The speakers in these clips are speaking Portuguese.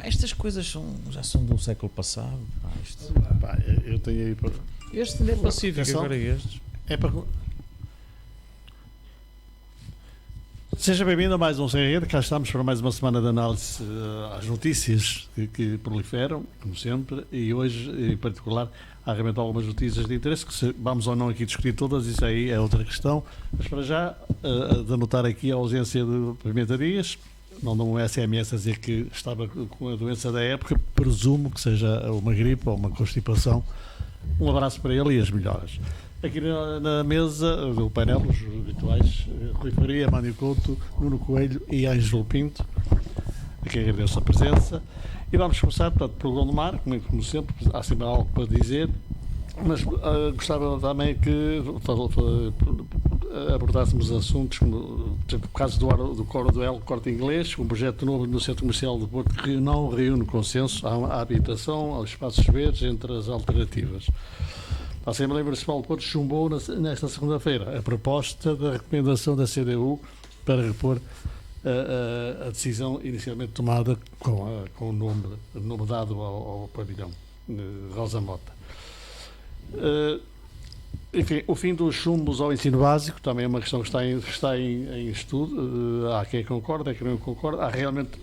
estas coisas já são do século passado. Eu tenho aí para... Este ainda é pacífico, agora estes. É para... Seja bem-vindo a mais um Sem Rede. Cá estamos para mais uma semana de análise às notícias que proliferam, como sempre, e hoje, em particular, há realmente algumas notícias de interesse que vamos ou não aqui discutir todas, isso aí é outra questão, mas para já, de anotar aqui a ausência de Pimenta Dias, mandam um SMS a dizer que estava com a doença da época, presumo que seja uma gripe ou uma constipação. Um abraço para ele e as melhoras. Aqui na mesa do painel, os habituais, Rui Faria, Mânio Couto, Nuno Coelho e Ângelo Pinto, a quem agradeço a presença. E vamos começar, portanto, pelo Gondomar, como sempre, há sempre algo para dizer, mas gostava também que abordássemos assuntos como, por exemplo, o caso do Coro do El Corte Inglês, um projeto novo no Centro Comercial de Porto que não reúne consenso à habitação, aos espaços verdes, entre as alternativas. A Assembleia Municipal de Porto chumbou nesta segunda-feira a proposta da recomendação da CDU para repor a decisão inicialmente tomada com o nome dado ao pavilhão Rosa Mota. Enfim, o fim dos chumbos ao ensino básico também é uma questão que está em estudo. Há quem concorda, há quem não concorda. Há realmente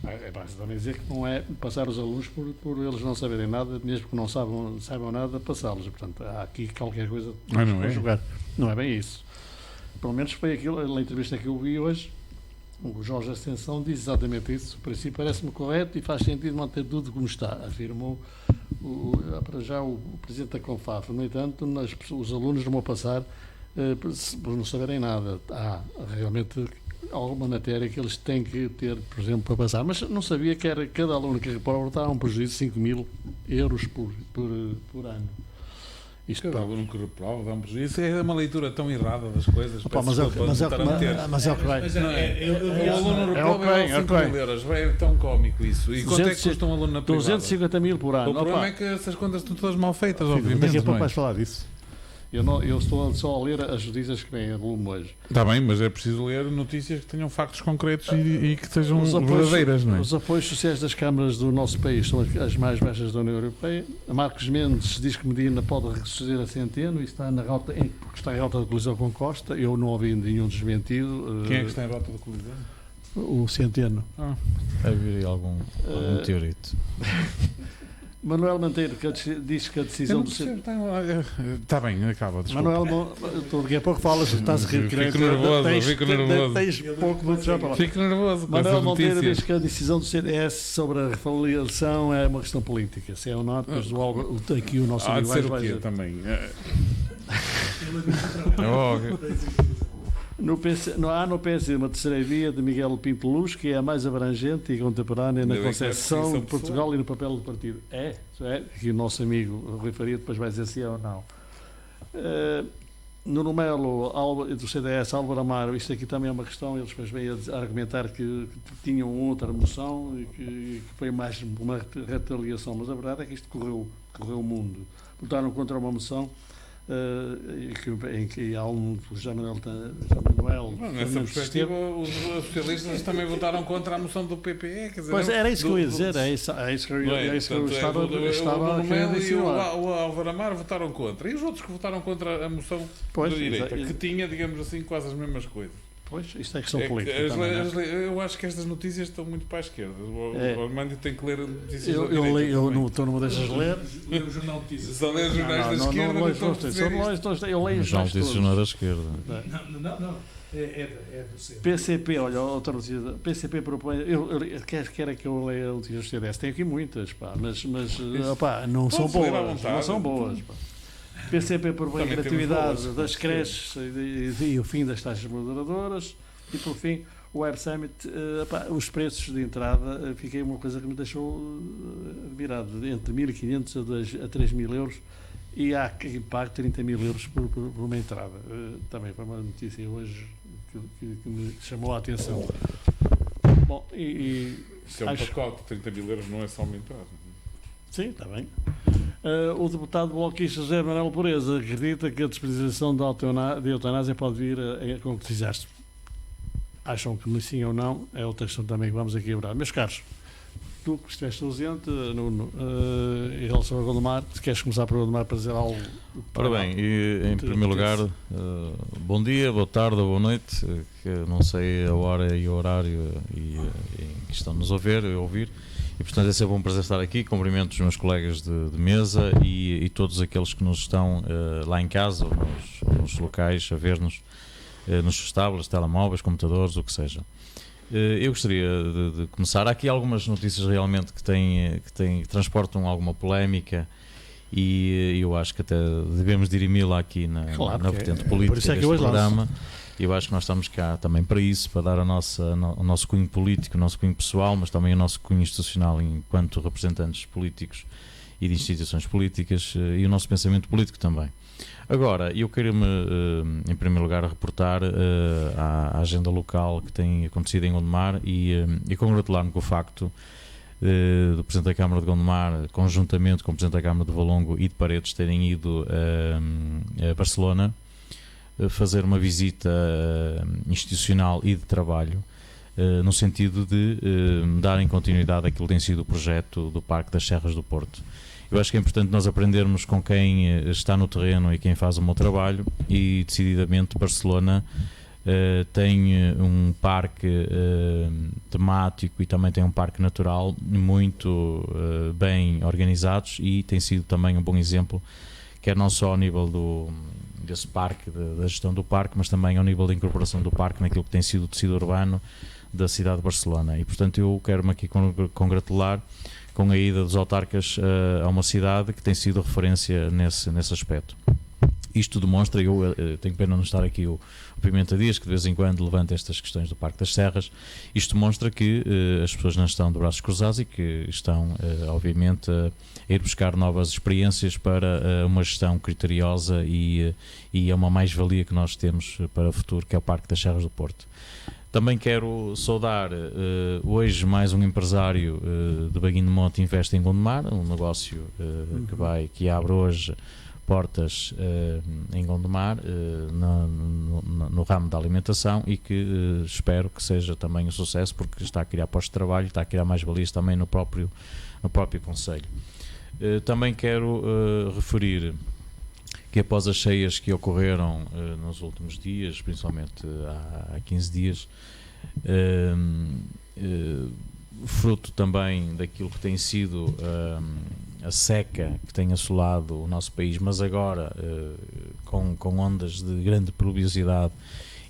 é basta também dizer que não é passar os alunos por eles não saberem nada, mesmo que não saibam nada, passá-los. Portanto, há aqui qualquer coisa para jogar. Não é bem isso. Pelo menos foi aquilo, na entrevista que eu vi hoje, o Jorge Ascensão diz exatamente isso. O princípio parece-me correto e faz sentido manter tudo como está, afirmou para já o Presidente da Confaf. No entanto, os alunos não vão passar por não saberem nada. Há realmente alguma matéria que eles têm que ter, por exemplo, para passar. Mas não sabia que era cada aluno que reporta um prejuízo de 5.000 euros por ano. Isto cada aluno que reprova dá um prejuízo. Isso é uma leitura tão errada das coisas. Mas é o que vai. O aluno reprova é 5.000 euros. É tão cómico isso. E quanto é que custa um aluno na privada? 250.000 por ano. O problema é que essas contas estão todas mal feitas, obviamente. Daqui a pouco vais falar disso. Eu estou só a ler as notícias que vêm a volume hoje. Está bem, mas é preciso ler notícias que tenham factos concretos e que sejam verdadeiras, não é? Os apoios sociais das câmaras do nosso país são as mais baixas da União Europeia. A Marcos Mendes diz que Medina pode retroceder a Centeno e está na rota, porque está em rota de colisão com Costa. Eu não ouvi nenhum desmentido. Quem é que está em rota de colisão? O Centeno. Deve vir aí algum meteorito. Manuel Monteiro diz que a decisão do centro. Está bem, acaba. Desculpa. Manuel, daqui a pouco falas, estás a rir. Fico nervoso. Tens pouco muito já para lá. Fico nervoso. Manuel Monteiro diz que a decisão do CDS sobre a refoliação é uma questão política. Se é ou não, depois aqui o nosso amigo vai dizer também. No PC uma terceira via de Miguel Pinto Luz, que é a mais abrangente e contemporânea na concepção de Portugal e no papel do partido. É, que o nosso amigo Rui Faria depois vai dizer se é ou não. Nuno Melo, do CDS, Álvaro Amaro, isto aqui também é uma questão, eles depois vêm a argumentar que tinham outra moção e que foi mais uma retaliação, mas a verdade é que isto correu o mundo. Votaram contra uma moção em que há o José Manuel nessa perspectiva os socialistas também votaram contra a moção do PPE, quer dizer, pois era isso que eu ia dizer, é isso que eu estava a querer dizer. O Álvaro Amaro votaram contra e os outros que votaram contra a moção da direita, que tinha, digamos assim, quase as mesmas coisas. Pois, isto é questão política. Eu acho que estas notícias estão muito para a esquerda. O Armando tem que ler notícias da direita. Eu não me deixas ler. Leio o jornal de notícias. Só leio os jornais da esquerda. Eu leio os jornal de notícias não é da esquerda. Não. É do centro. PCP, olha, outra notícia. PCP propõe. Quer que eu leia notícias do CDS? Tem aqui muitas, mas não são boas. Não são boas. PCP propõe a gratuidade das creches e o fim das taxas moderadoras e, por fim, o Air Summit, os preços de entrada, fiquei uma coisa que me deixou admirado, entre 1.500 a 3.000 euros e há quem pague 30.000 euros por uma entrada. Também foi uma notícia hoje que me chamou a atenção. Bom, se é um pacote, 30.000 euros não é só uma entrada. Sim, está bem. O deputado bloquista José Manuel Pureza acredita que a despenalização de eutanásia pode vir a concretizar-se. acham que sim ou não, é outra questão também que vamos aqui abordar. Meus caros, tu que estiveste ausente, Nuno, em relação a Gondomar, se queres começar por Gondomar para dizer algo? Ora bem, em primeiro lugar, bom dia, boa tarde ou boa noite, que não sei a hora e o horário em que estão-nos a ouvir, e portanto é sempre um prazer estar aqui. Cumprimento os meus colegas de mesa e todos aqueles que nos estão lá em casa ou nos locais a ver-nos, nos estábulos, telemóveis, computadores, o que seja. Eu gostaria de começar. Há aqui algumas notícias realmente que transportam alguma polémica e eu acho que até devemos dirimi-la aqui na vertente política deste programa. Eu acho que nós estamos cá também para isso, para dar o nosso cunho político, o nosso cunho pessoal, mas também o nosso cunho institucional enquanto representantes políticos e de instituições políticas e o nosso pensamento político também. Agora, eu quero-me, em primeiro lugar, reportar à agenda local que tem acontecido em Gondomar e congratular-me com o facto do Presidente da Câmara de Gondomar, conjuntamente com o Presidente da Câmara de Valongo e de Paredes, terem ido a Barcelona fazer uma visita institucional e de trabalho, no sentido de darem continuidade àquilo que tem sido o projeto do Parque das Serras do Porto. Eu acho que é importante nós aprendermos com quem está no terreno e quem faz o meu trabalho, e decididamente Barcelona tem um parque temático e também tem um parque natural muito bem organizados, e tem sido também um bom exemplo, quer não só ao nível desse parque, da gestão do parque, mas também ao nível da incorporação do parque naquilo que tem sido o tecido urbano da cidade de Barcelona. E portanto eu quero-me aqui congratular com a ida dos autarcas a uma cidade que tem sido referência nesse aspecto. Isto demonstra, eu tenho pena não estar aqui o Pimenta Dias, que de vez em quando levanta estas questões do Parque das Serras. Isto demonstra que as pessoas não estão de braços cruzados e que estão, obviamente, a ir buscar novas experiências para uma gestão criteriosa e é uma mais-valia que nós temos para o futuro, que é o Parque das Serras do Porto. Também quero saudar hoje mais um empresário de Baguinho de Monte Investe em Gondomar, um negócio que abre hoje portas em Gondomar no ramo da alimentação, e que espero que seja também um sucesso, porque está a criar postos de trabalho, está a criar mais valias também no próprio concelho. Também quero referir que após as cheias que ocorreram nos últimos dias, principalmente há 15 dias, fruto também daquilo que tem sido a seca que tem assolado o nosso país, mas agora com ondas de grande pluviosidade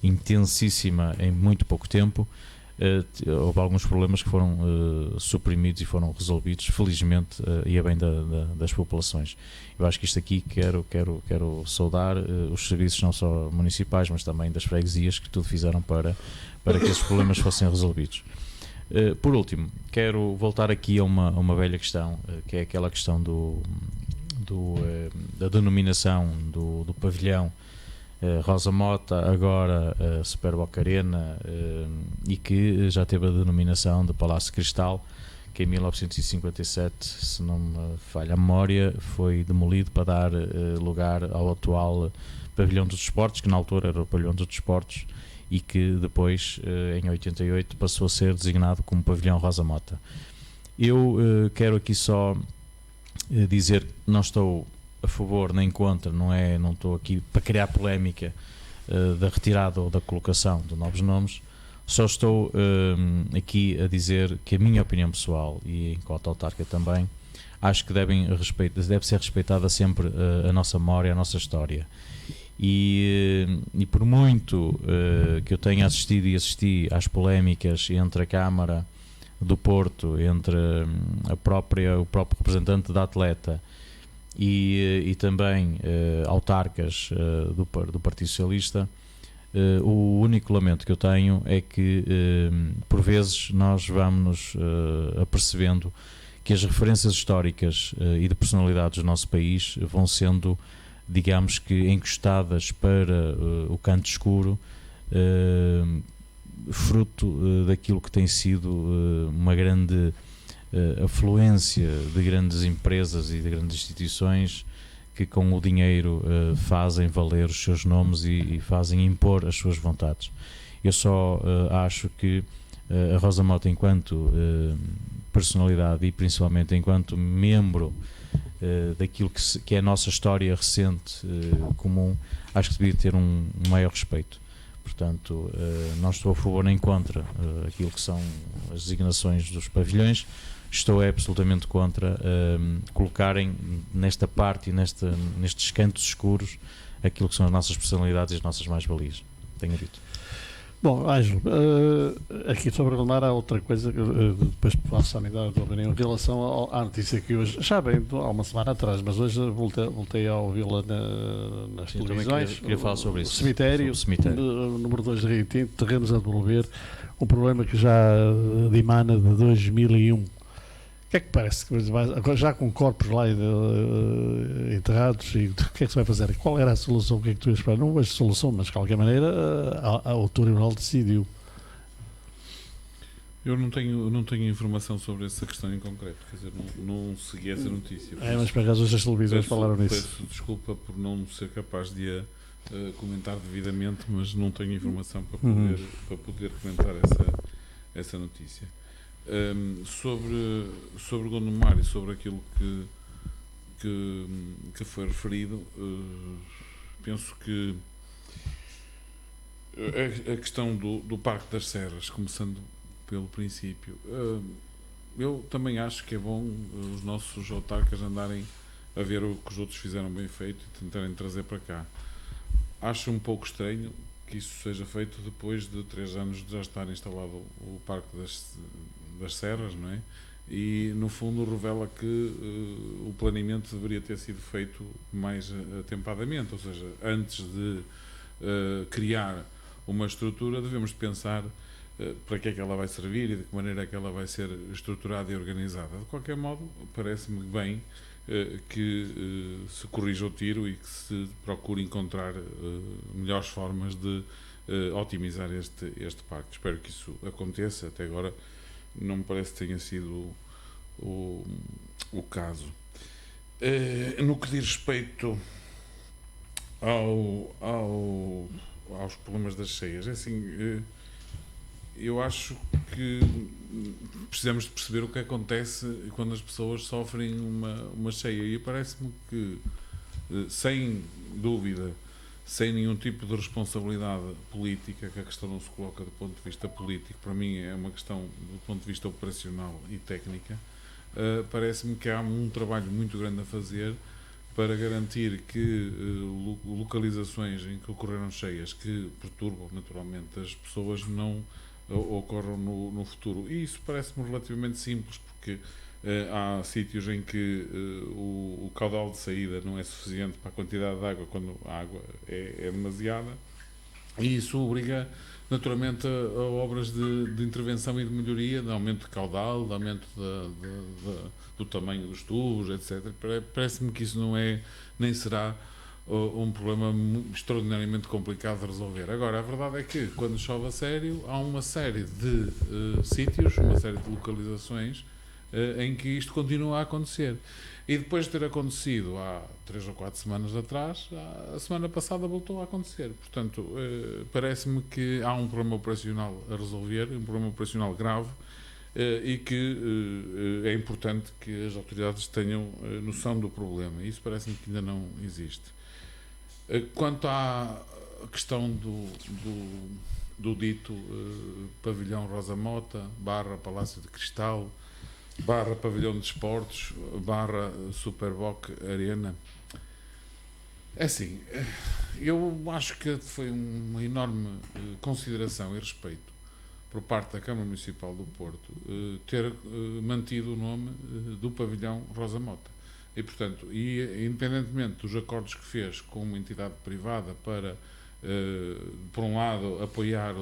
intensíssima em muito pouco tempo, houve alguns problemas que foram suprimidos e foram resolvidos, felizmente, e a bem das populações. Eu acho que isto aqui quero saudar os serviços não só municipais, mas também das freguesias, que tudo fizeram para que esses problemas fossem resolvidos. Por último, quero voltar aqui a uma velha questão, que é aquela questão da denominação do pavilhão Rosa Mota, agora Superboc Arena, e que já teve a denominação de Palácio Cristal, que em 1957, se não me falha a memória, foi demolido para dar lugar ao atual Pavilhão dos Desportos, que na altura era o Pavilhão dos Desportos, e que depois, em 88, passou a ser designado como Pavilhão Rosa Mota. Eu quero aqui só dizer que não estou a favor nem contra, não estou aqui para criar polémica da retirada ou da colocação de novos nomes, só estou aqui a dizer que a minha opinião pessoal, e enquanto autarca também, acho que deve ser respeitada sempre a nossa memória, a nossa história. E por muito que eu tenha assistido e assisti às polémicas entre a Câmara do Porto, entre o próprio representante da atleta e também autarcas do Partido Socialista, o único lamento que eu tenho é que por vezes nós vamos apercebendo que as referências históricas e de personalidades do nosso país vão sendo, digamos que, encostadas para o canto escuro, fruto daquilo que tem sido uma grande afluência de grandes empresas e de grandes instituições que com o dinheiro fazem valer os seus nomes e fazem impor as suas vontades. Eu só acho que a Rosa Mota, enquanto personalidade e principalmente enquanto membro daquilo que é a nossa história recente comum, acho que devia ter um maior respeito. Portanto, não estou a favor nem contra aquilo que são as designações dos pavilhões. Estou absolutamente contra colocarem nesta parte e nestes cantos escuros aquilo que são as nossas personalidades e as nossas mais-valias. Tenho dito. Bom, Ângelo, aqui sobre o Mar há outra coisa que depois faço a unidade de opinião em relação à notícia que hoje, já bem há uma semana atrás, mas hoje voltei a ouvi-la nas televisões. Queria falar sobre isso. Cemitério. Número 2 de Rio Tinto, terrenos a devolver, um problema que já dimana de 2001. O que é que parece? Já com corpos lá enterrados, e o que é que se vai fazer? Qual era a solução? O que é que tu ias esperar? Não vejo solução, mas de qualquer maneira o Tribunal decidiu. Eu não tenho informação sobre essa questão em concreto, quer dizer, não segui essa notícia. Mas para acaso as televisões falaram nisso. Peço desculpa por não ser capaz de a comentar devidamente, mas não tenho informação para poder comentar essa notícia. Sobre Gondomar e sobre aquilo que foi referido, penso que a questão do Parque das Serras, começando pelo princípio, eu também acho que é bom os nossos autarcas andarem a ver o que os outros fizeram bem feito e tentarem trazer para cá. Acho um pouco estranho que isso seja feito depois de 3 anos de já estar instalado o Parque das Serras, não é? E no fundo revela que o planeamento deveria ter sido feito mais atempadamente, ou seja, antes de criar uma estrutura devemos pensar para que é que ela vai servir e de que maneira é que ela vai ser estruturada e organizada. De qualquer modo, parece-me bem que se corrija o tiro e que se procure encontrar melhores formas de otimizar este parque. Espero que isso aconteça. Até agora não me parece que tenha sido o caso. No que diz respeito aos problemas das cheias, é assim, eu acho que precisamos de perceber o que acontece quando as pessoas sofrem uma cheia, e parece-me que, sem dúvida, sem nenhum tipo de responsabilidade política, que a questão não se coloca do ponto de vista político, para mim é uma questão do ponto de vista operacional e técnica, parece-me que há um trabalho muito grande a fazer para garantir que localizações em que ocorreram cheias que perturbam naturalmente as pessoas não ocorram no futuro. E isso parece-me relativamente simples, porque há sítios em que o caudal de saída não é suficiente para a quantidade de água quando a água é demasiada, e isso obriga naturalmente a obras de intervenção e de melhoria, de aumento de caudal, de aumento do tamanho dos tubos, etc. Parece-me que isso não é, nem será um problema extraordinariamente complicado de resolver. Agora, a verdade é que quando chove a sério, há uma série de sítios, uma série de localizações em que isto continua a acontecer. E depois de ter acontecido há 3 ou 4 semanas atrás, a semana passada voltou a acontecer. Portanto, parece-me que há um problema operacional a resolver, um problema operacional grave, e que é importante que as autoridades tenham noção do problema. Isso parece-me que ainda não existe. Quanto à questão do dito pavilhão Rosa Mota, / Palácio de Cristal, / Pavilhão de Desportos, / Superboc Arena, é assim, eu acho que foi uma enorme consideração e respeito por parte da Câmara Municipal do Porto ter mantido o nome do pavilhão Rosa Mota. E, portanto, independentemente dos acordos que fez com uma entidade privada para, por um lado, apoiar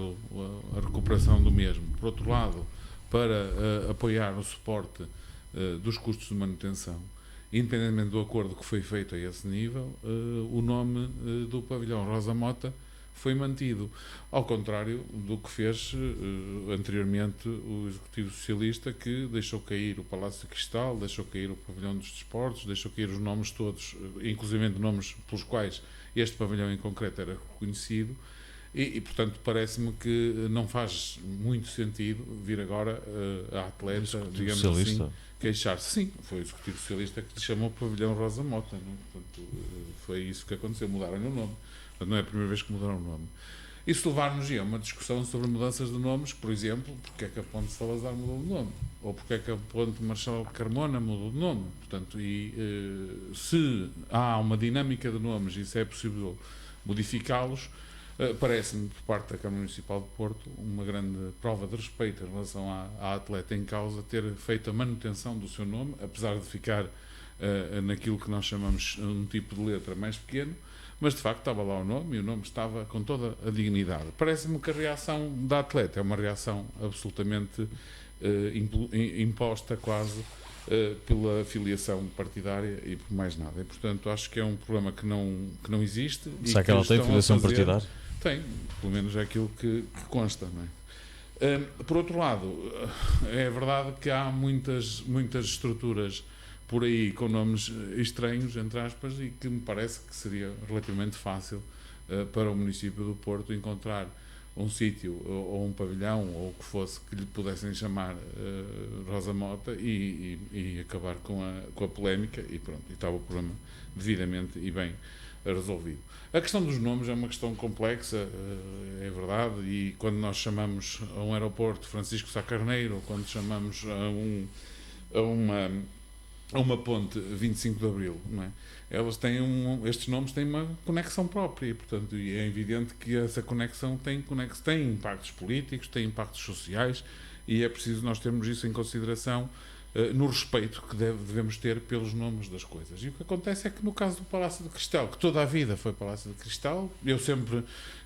a recuperação do mesmo, por outro lado, para apoiar o suporte dos custos de manutenção, independentemente do acordo que foi feito a esse nível, o nome do pavilhão Rosa Mota foi mantido, ao contrário do que fez anteriormente o Executivo Socialista, que deixou cair o Palácio de Cristal, deixou cair o Pavilhão dos Desportos, deixou cair os nomes todos, inclusive nomes pelos quais este pavilhão em concreto era reconhecido, portanto, parece-me que não faz muito sentido vir agora a atleta, digamos socialista. assim, queixar-se. Sim, foi o Executivo Socialista que lhe chamou Pavilhão Rosa Mota. Não é? Portanto, foi isso que aconteceu, mudaram-lhe o nome. Portanto, não é a primeira vez que mudaram o nome. Isso levar-nos a uma discussão sobre mudanças de nomes, por exemplo, porque é que a Ponte Salazar mudou de nome, ou porque é que a Ponte Marchal Carmona mudou de nome. Portanto, se há uma dinâmica de nomes e se é possível modificá-los, parece-me, por parte da Câmara Municipal de Porto, uma grande prova de respeito em relação à atleta em causa ter feito a manutenção do seu nome, apesar de ficar naquilo que nós chamamos um tipo de letra mais pequeno, mas de facto estava lá o nome e o nome estava com toda a dignidade. Parece-me que a reação da atleta é uma reação absolutamente imposta quase pela filiação partidária e por mais nada. E, portanto, acho que é um problema que não existe. Será que ela tem filiação partidária? Tem, pelo menos é aquilo que consta, não é? Por outro lado, é verdade que há muitas estruturas por aí com nomes estranhos, entre aspas, e que me parece que seria relativamente fácil para o município do Porto encontrar um sítio ou um pavilhão ou o que fosse que lhe pudessem chamar Rosa Mota e acabar com a polémica e pronto, e estava o problema devidamente e bem resolvido. A questão dos nomes é uma questão complexa, é verdade, e quando nós chamamos a um aeroporto Francisco Sá Carneiro, ou quando chamamos a uma ponte 25 de Abril, não é? Elas têm estes nomes têm uma conexão própria e, portanto, é evidente que essa conexão tem impactos políticos, tem impactos sociais e é preciso nós termos isso em consideração no respeito que devemos ter pelos nomes das coisas. E o que acontece é que no caso do Palácio de Cristal, que toda a vida foi Palácio de Cristal, eu sempre,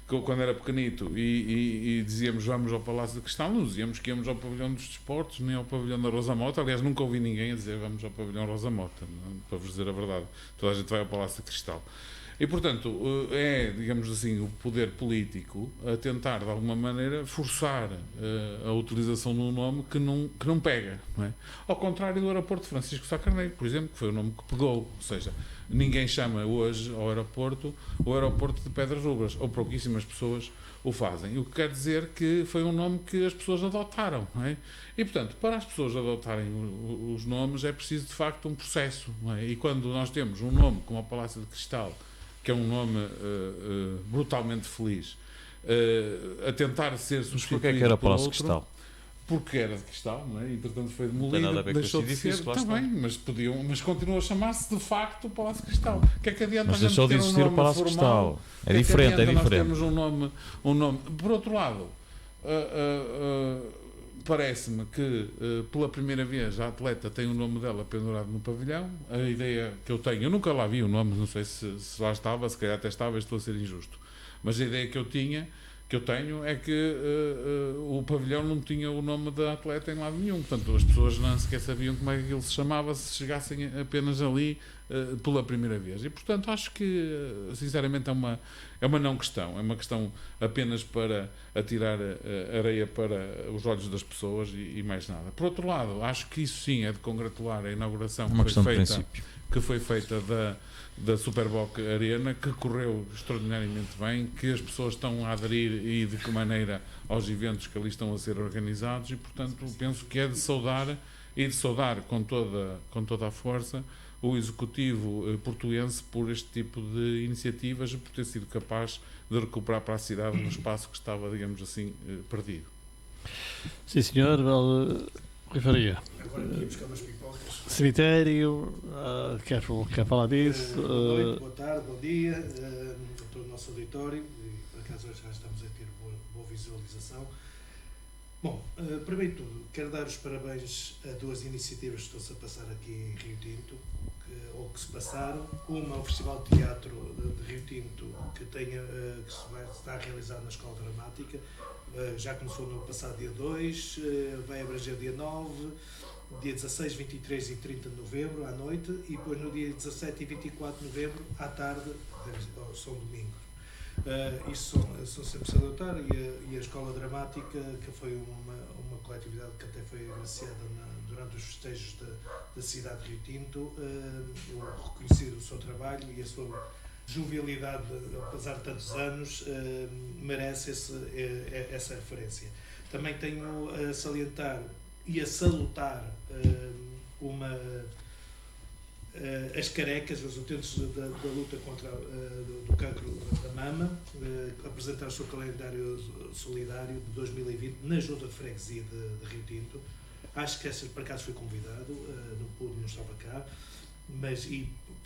quando era pequenito e dizíamos vamos ao Palácio de Cristal, não dizíamos que íamos ao Pavilhão dos Desportos, nem ao Pavilhão da Rosa Mota. Aliás, nunca ouvi ninguém a dizer vamos ao Pavilhão Rosa Mota, para vos dizer a verdade. Toda a gente vai ao Palácio de Cristal. E, portanto, digamos assim, o poder político a tentar, de alguma maneira, forçar a utilização de um nome que não pega, não é? Ao contrário do aeroporto de Francisco Sá Carneiro, por exemplo, que foi o nome que pegou. Ou seja, ninguém chama hoje ao aeroporto o aeroporto de Pedras Rubras, ou pouquíssimas pessoas o fazem. O que quer dizer que foi um nome que as pessoas adotaram, não é? E, portanto, para as pessoas adotarem os nomes é preciso, de facto, um processo, não é? E quando nós temos um nome como o Palácio de Cristal, que é um nome brutalmente feliz, a tentar ser substituído. Mas porquê é que era Palácio de Cristal? Porque era de cristal, não é? Entretanto foi demolido, Tem nada a ver com deixou este de ser, edifício, lá está está. bem, mas continua a chamar-se de facto o Palácio de Cristal. O que é que adianta Mas deixou de existir o Palácio de Cristal. É diferente, é diferente. Nós temos um nome. Por outro lado, parece-me que pela primeira vez a atleta tem o nome dela pendurado no pavilhão. A ideia que eu tenho, eu nunca lá vi o nome, não sei se lá estava, se calhar até estava, estou a ser injusto, mas a ideia que eu tenho é que o pavilhão não tinha o nome da atleta em lado nenhum, portanto as pessoas não sequer sabiam como é que ele se chamava se chegassem apenas ali pela primeira vez. E portanto acho que sinceramente é uma não questão, é uma questão apenas para atirar areia para os olhos das pessoas e mais nada. Por outro lado, acho que isso sim é de congratular a inauguração que foi feita da Superboc Arena, que correu extraordinariamente bem, que as pessoas estão a aderir e de que maneira aos eventos que ali estão a ser organizados e, portanto, penso que é de saudar com toda a força o Executivo portuense por este tipo de iniciativas e por ter sido capaz de recuperar para a cidade um espaço que estava, digamos assim, perdido. Sim, senhor. Rui Faria. Agora aqui buscar umas pipocas. Cemitério, quer falar disso? Boa noite, boa tarde, bom dia a todo o nosso auditório. E, por acaso hoje já estamos a ter boa visualização. Bom, primeiro de tudo, quero dar os parabéns a duas iniciativas que estão-se a passar aqui em Rio Tinto, ou que se passaram. Uma, o Festival de Teatro de Rio Tinto, que se está a realizar na Escola Dramática. Já começou no passado dia 2, vai abranger dia 9, dia 16, 23 e 30 de novembro à noite, e depois no dia 17 e 24 de novembro à tarde, são domingos. Isso são sempre a adotar, e a Escola Dramática, que foi uma coletividade que até foi agraciada durante os festejos da cidade de Rio Tinto, eu reconheci o seu trabalho e a sua jovialidade, apesar de tantos anos, merece essa referência. Também tenho a salientar e a salutar as carecas, os utentes da luta contra do cancro da mama, apresentar o seu calendário solidário de 2020 na Junta de Freguesia de Rio Tinto. Acho que por acaso fui convidado, não pude, não estava cá, mas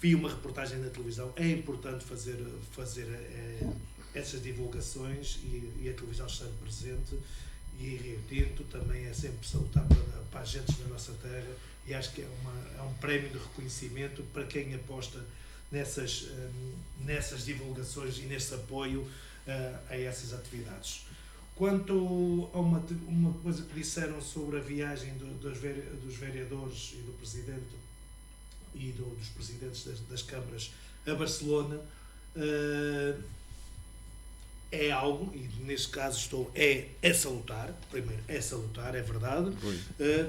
vi uma reportagem na televisão. É importante fazer essas divulgações e a televisão estar presente, e em Rio Tinto também é sempre salutar para as gentes da nossa terra, e acho que é um prémio de reconhecimento para quem aposta nessas divulgações e nesse apoio a essas atividades. Quanto a uma coisa que disseram sobre a viagem dos vereadores e do Presidente e dos Presidentes das câmaras a Barcelona, é algo, e neste caso é salutar, primeiro é salutar, é verdade,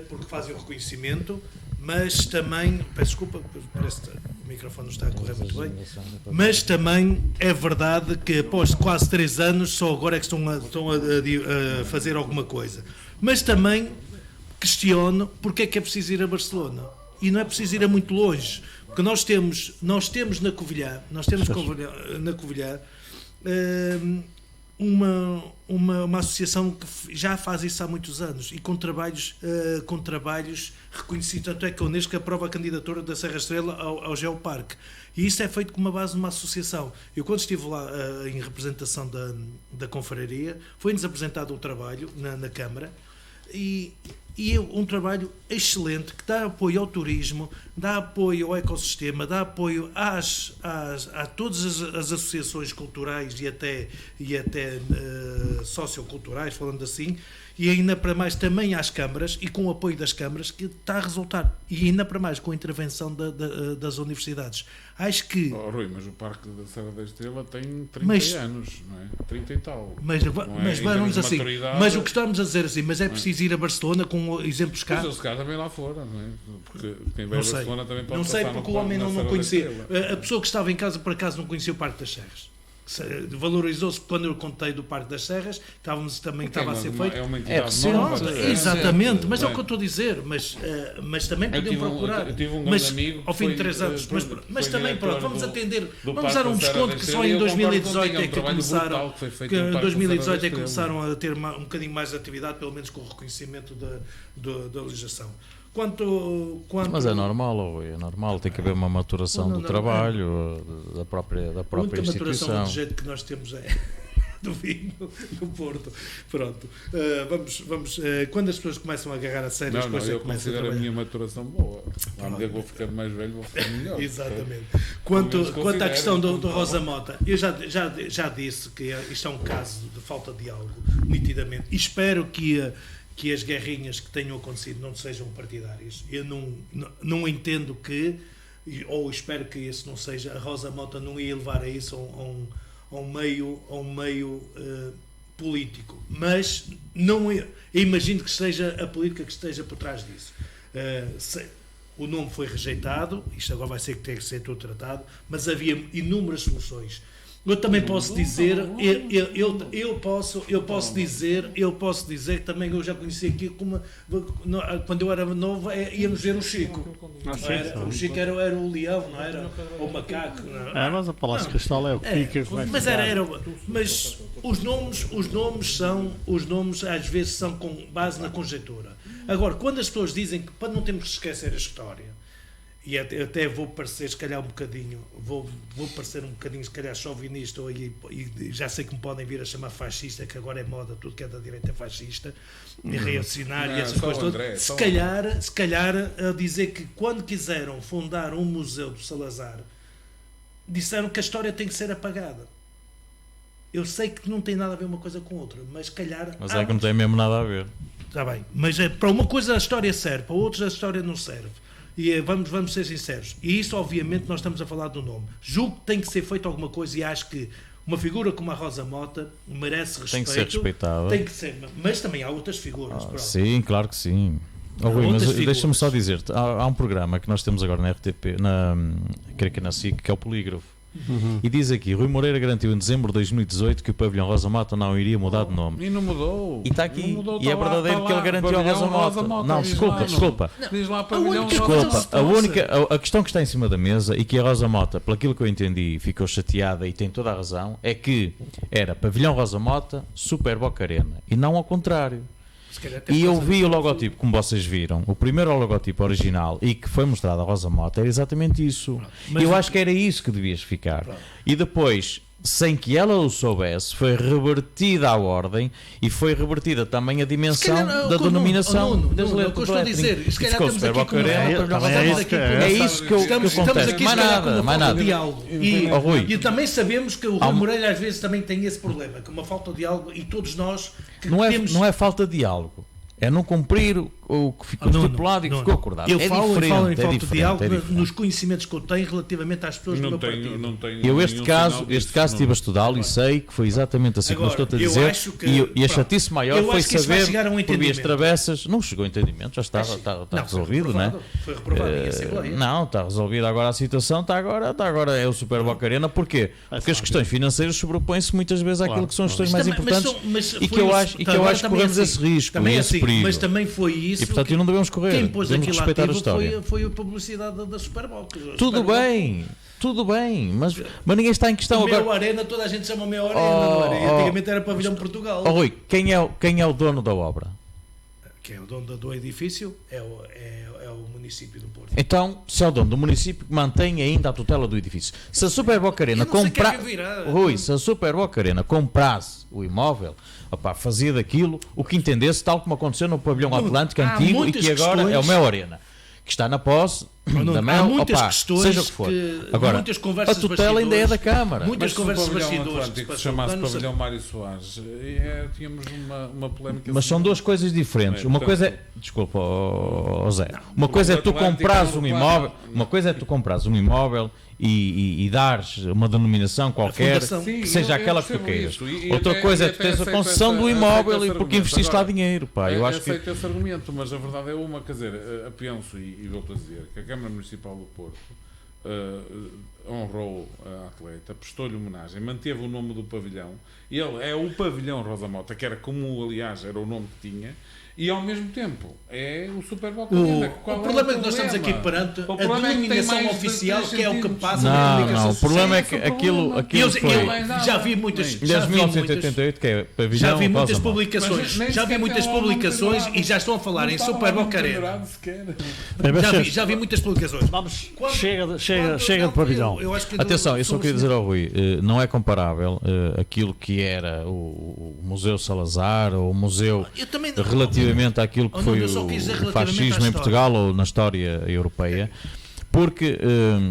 porque fazem o reconhecimento, mas também, peço desculpa, parece que o microfone não está a correr muito bem, mas também é verdade que após quase 3 anos só agora é que estão a fazer alguma coisa. Mas também questiono porque é que é preciso ir a Barcelona, e não é preciso ir a muito longe, porque nós temos na Covilhã, uma associação que já faz isso há muitos anos e com trabalhos reconhecidos, tanto é que a Unesco aprova a candidatura da Serra Estrela ao Geoparque, e isso é feito com uma base de uma associação. Eu, quando estive lá em representação da confraria, foi-nos apresentado o trabalho na Câmara, e um trabalho excelente que dá apoio ao turismo, dá apoio ao ecossistema, dá apoio a todas as associações culturais e até socioculturais, falando assim, e ainda para mais também às câmaras, e com o apoio das câmaras, que está a resultar, e ainda para mais com a intervenção das universidades. Acho que... Rui, mas o Parque da Serra da Estrela tem 30 anos, não é? 30 e tal. Mas vamos assim, mas o que estamos a dizer assim, mas é preciso ir a Barcelona com exemplos cá. Mas eles cá também lá fora, não é? Porque quem vai a Barcelona também pode não sei, porque o homem não conhecia. A pessoa que estava em casa, por acaso, não conhecia o Parque das Serras. Valorizou-se quando eu contei do Parque das Serras, estava a ser feito. É uma entidade nova. Exatamente, mas é o que eu estou a dizer. Mas também podemos procurar. Eu tive um grande amigo ao fim de 3 anos. Mas também, pronto, vamos atender. Vamos dar um desconto que só em 2018 é que começaram. Que em 2018 é que começaram a ter um bocadinho mais de atividade, pelo menos com o reconhecimento da legislação. Mas é normal, tem que haver uma maturação do trabalho, da própria instituição. A única maturação do jeito que nós temos é do vinho, do Porto. Pronto. Vamos quando as pessoas começam a agarrar a sério, eu considero a minha maturação boa. À medida que vou ficando mais velho, vou ficar melhor. Exatamente. Quanto à questão do Rosa Mota, eu já disse que isto é um caso de falta de diálogo, nitidamente. E espero que as guerrinhas que tenham acontecido não sejam partidárias. Eu não entendo ou espero que isso não seja, a Rosa Mota não ia levar a isso a um meio político. Mas eu imagino que seja a política que esteja por trás disso. O nome foi rejeitado, isto agora vai ter que ser tudo tratado, mas havia inúmeras soluções. Eu também posso dizer, eu posso dizer que também eu já conheci aqui quando eu era novo, íamos ver o Chico. O Chico era o leão, não era? Ou o macaco. Mas a Palácio de Cristal é o que fica. Mas os nomes às vezes são com base na conjectura. Agora, quando as pessoas dizem que para não termos que esquecer a história, e até vou parecer, se calhar, um bocadinho, vou parecer um bocadinho, se calhar, chauvinista, e já sei que me podem vir a chamar fascista, que agora é moda, tudo que é da direita é fascista, e reacionário, e essas coisas todas. Se calhar, a dizer que quando quiseram fundar um museu do Salazar, disseram que a história tem que ser apagada. Eu sei que não tem nada a ver uma coisa com outra, mas se calhar... Mas é que não tem mesmo nada a ver. Está bem, mas para uma coisa a história serve, para outras a história não serve. E vamos ser sinceros. E isso, obviamente, nós estamos a falar do nome. Julgo que tem que ser feito alguma coisa, e acho que uma figura como a Rosa Mota merece respeito. Tem que ser respeitada. Tem que ser, mas também há outras figuras. Sim, claro que sim. Rui, mas deixa-me só dizer-te, há um programa que nós temos agora na RTP, creio que na SIC, que é o Polígrafo. E diz aqui, Rui Moreira garantiu em dezembro de 2018 que o pavilhão Rosa Mota não iria mudar de nome. E não mudou. E está aqui, Não mudou, e é tá lá, verdadeiro tá que ele lá, garantiu a pavilhão Rosa Mota. Não, diz desculpa, lá, desculpa. Diz lá pavilhão única Rosa coisa- Desculpa, a questão que está em cima da mesa e que a Rosa Mota, pelo aquilo que eu entendi, ficou chateada e tem toda a razão, é que era pavilhão Rosa Mota, Super Boca Arena e não ao contrário. Se calhar tem E eu razão. vi o logotipo, como vocês viram, o primeiro logotipo original e que foi mostrado a Rosa Mota era exatamente isso. Mas Eu o- acho que era isso que devias ficar. Pronto. E depois, sem que ela o soubesse, foi revertida a ordem e foi revertida também a dimensão Se calhar, da o que eu não- denominação Nuno, das Nuno, letras o que eu do estou a lettering. dizer, se calhar Ficou estamos Super aqui Boca com uma- Arena, também Rosa é Mota. isso que- É isso que Estamos acontece. aqui Mais se calhar, nada, com uma mais falta nada. de diálogo. Oh, Rui. E também sabemos que o Há Rui uma- Moreira às vezes também tem esse problema, que uma falta de diálogo, e todos nós que temos... Não é falta de diálogo. É não cumprir o que ficou Nuno, estipulado e que Nuno, ficou acordado. Eu É falo em diferente, falta é de diferente, diálogo é diferente. nos conhecimentos que eu tenho relativamente às pessoas do Não meu tenho, partido. não tenho Eu nenhum sinal disso, estive a não. estudá-lo e sei que foi exatamente assim como eu Agora, estou a eu dizer. acho que- E a pronto, chatice maior eu foi acho que isso vai saber chegar a um por vias entendimento. travessas. Não chegou a entendimento, já está Não, resolvido, não é? Foi reprovado em Assembleia. Não, está resolvida agora a situação, está agora é o Super Boca Arena. Porquê? Porque as questões financeiras sobrepõem-se muitas vezes àquilo que são as questões mais importantes e que eu acho que corremos esse risco também e é esse assim, perigo. mas também foi isso E portanto que- não devemos correr, quem pôs devemos aquilo respeitar a ativo história. foi a publicidade da Super Bowl. Tudo bem, mas ninguém está em questão Meu agora. Arena, toda a gente chama Meu Arena, Oh, não era? E oh. antigamente era Pavilhão Portugal. Oh, Rui, quem é o dono da obra? Quem é o dono do edifício é o município do Porto. Então, se é o dono do município que mantém ainda a tutela do edifício. Se a Super Boca Arena Eu não sei quem é comprar. que virá. Rui, se a Super Boca Arena comprasse o imóvel, opá, fazia daquilo o que entendesse, tal como aconteceu no pavilhão Atlântico há antigo e muitas que agora questões- é o Mel Arena, que está na posse Nuno, da há Mel, muitas opá, questões seja o que for. que- Agora, muitas conversas a tutela ainda é da bastidores, Câmara. muitas Mas se o conversas pavilhão bastidores Atlântico que se se chamasse passam, não sei- pavilhão Mário Soares, tínhamos uma polémica. Mas são duas coisas diferentes. É, Uma portanto- coisa é, desculpa, Zé. Uma coisa é tu Atlântico comprares é um um imóvel, plano. uma coisa é tu comprares um imóvel e dares uma denominação qualquer fundação. que Sim, seja eu aquela que tu percebo queiras. isso. E Outra até- coisa é e tu até tens a aceito concessão do aceito imóvel esse e porque argumento. investiste lá Agora, dinheiro, pá. Eu acho que aceito esse argumento, mas a verdade é uma, quer dizer, eu penso e volto a dizer que a Câmara Municipal do Porto honrou a atleta, prestou-lhe homenagem, manteve o nome do pavilhão. Ele é o pavilhão Rosa Mota, que era como, aliás, era o nome que tinha, e ao mesmo tempo é o Super Boca Arena. Qual O é problema é que nós estamos aqui perante O a problema é que tem denominação mais de oficial, 3 que é o que centímetros. passa na não, comunicação não. O problema é Esse que é o aquilo problema. foi Já vi muitas, Desde desde já vi muitas, 1988 que é já pavilhão vi muitas Rosa Mota. publicações, Mas nem já vi sequer muitas tem lá o nome publicações pendurado. e já estão a falar Não em estava Super lá Boca Arena. pendurado sequer. Já vi muitas publicações. Vamos, Quando- chega Não, de pavilhão. eu acho que Atenção, eu só somos- queria dizer ao Rui, não é comparável aquilo que era o Museu Salazar ou o museu Eu também não- relativamente àquilo que Oh, não, foi eu só quis dizer o relativamente à fascismo em história. Portugal ou na história europeia, porque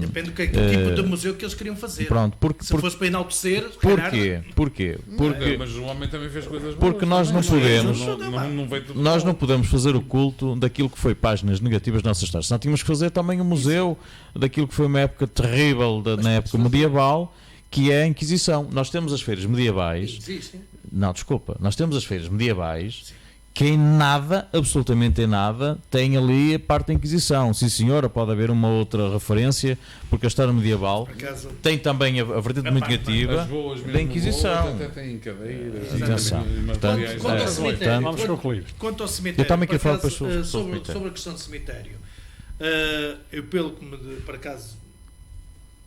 Depende do que tipo de museu que eles queriam fazer. pronto, porque Se fosse para enaltecer, se calhar- porquê? Mas o homem também fez coisas boas. Porque nós não também. podemos- Não veio tudo Nós bom. não podemos fazer o culto daquilo que foi páginas negativas da nossa história. Senão tínhamos que fazer também o museu daquilo que foi uma época terrível na época medieval, que é a Inquisição. Nós temos as feiras medievais. Existem. Não, desculpa. Nós temos as feiras medievais que em nada, absolutamente em nada, tem ali a parte da Inquisição. Sim, senhora, pode haver uma outra referência, porque a história medieval Por acaso, tem também a vertente A muito parte negativa As boas mesmo da Inquisição. boas, até têm cadeiras, Atenção. e materiais. Quanto ao É, cemitério, portanto- Vamos concluir. Quanto ao cemitério, Eu também por quero falar acaso, depois sobre o cemitério. sobre a questão do cemitério, eu pelo que por acaso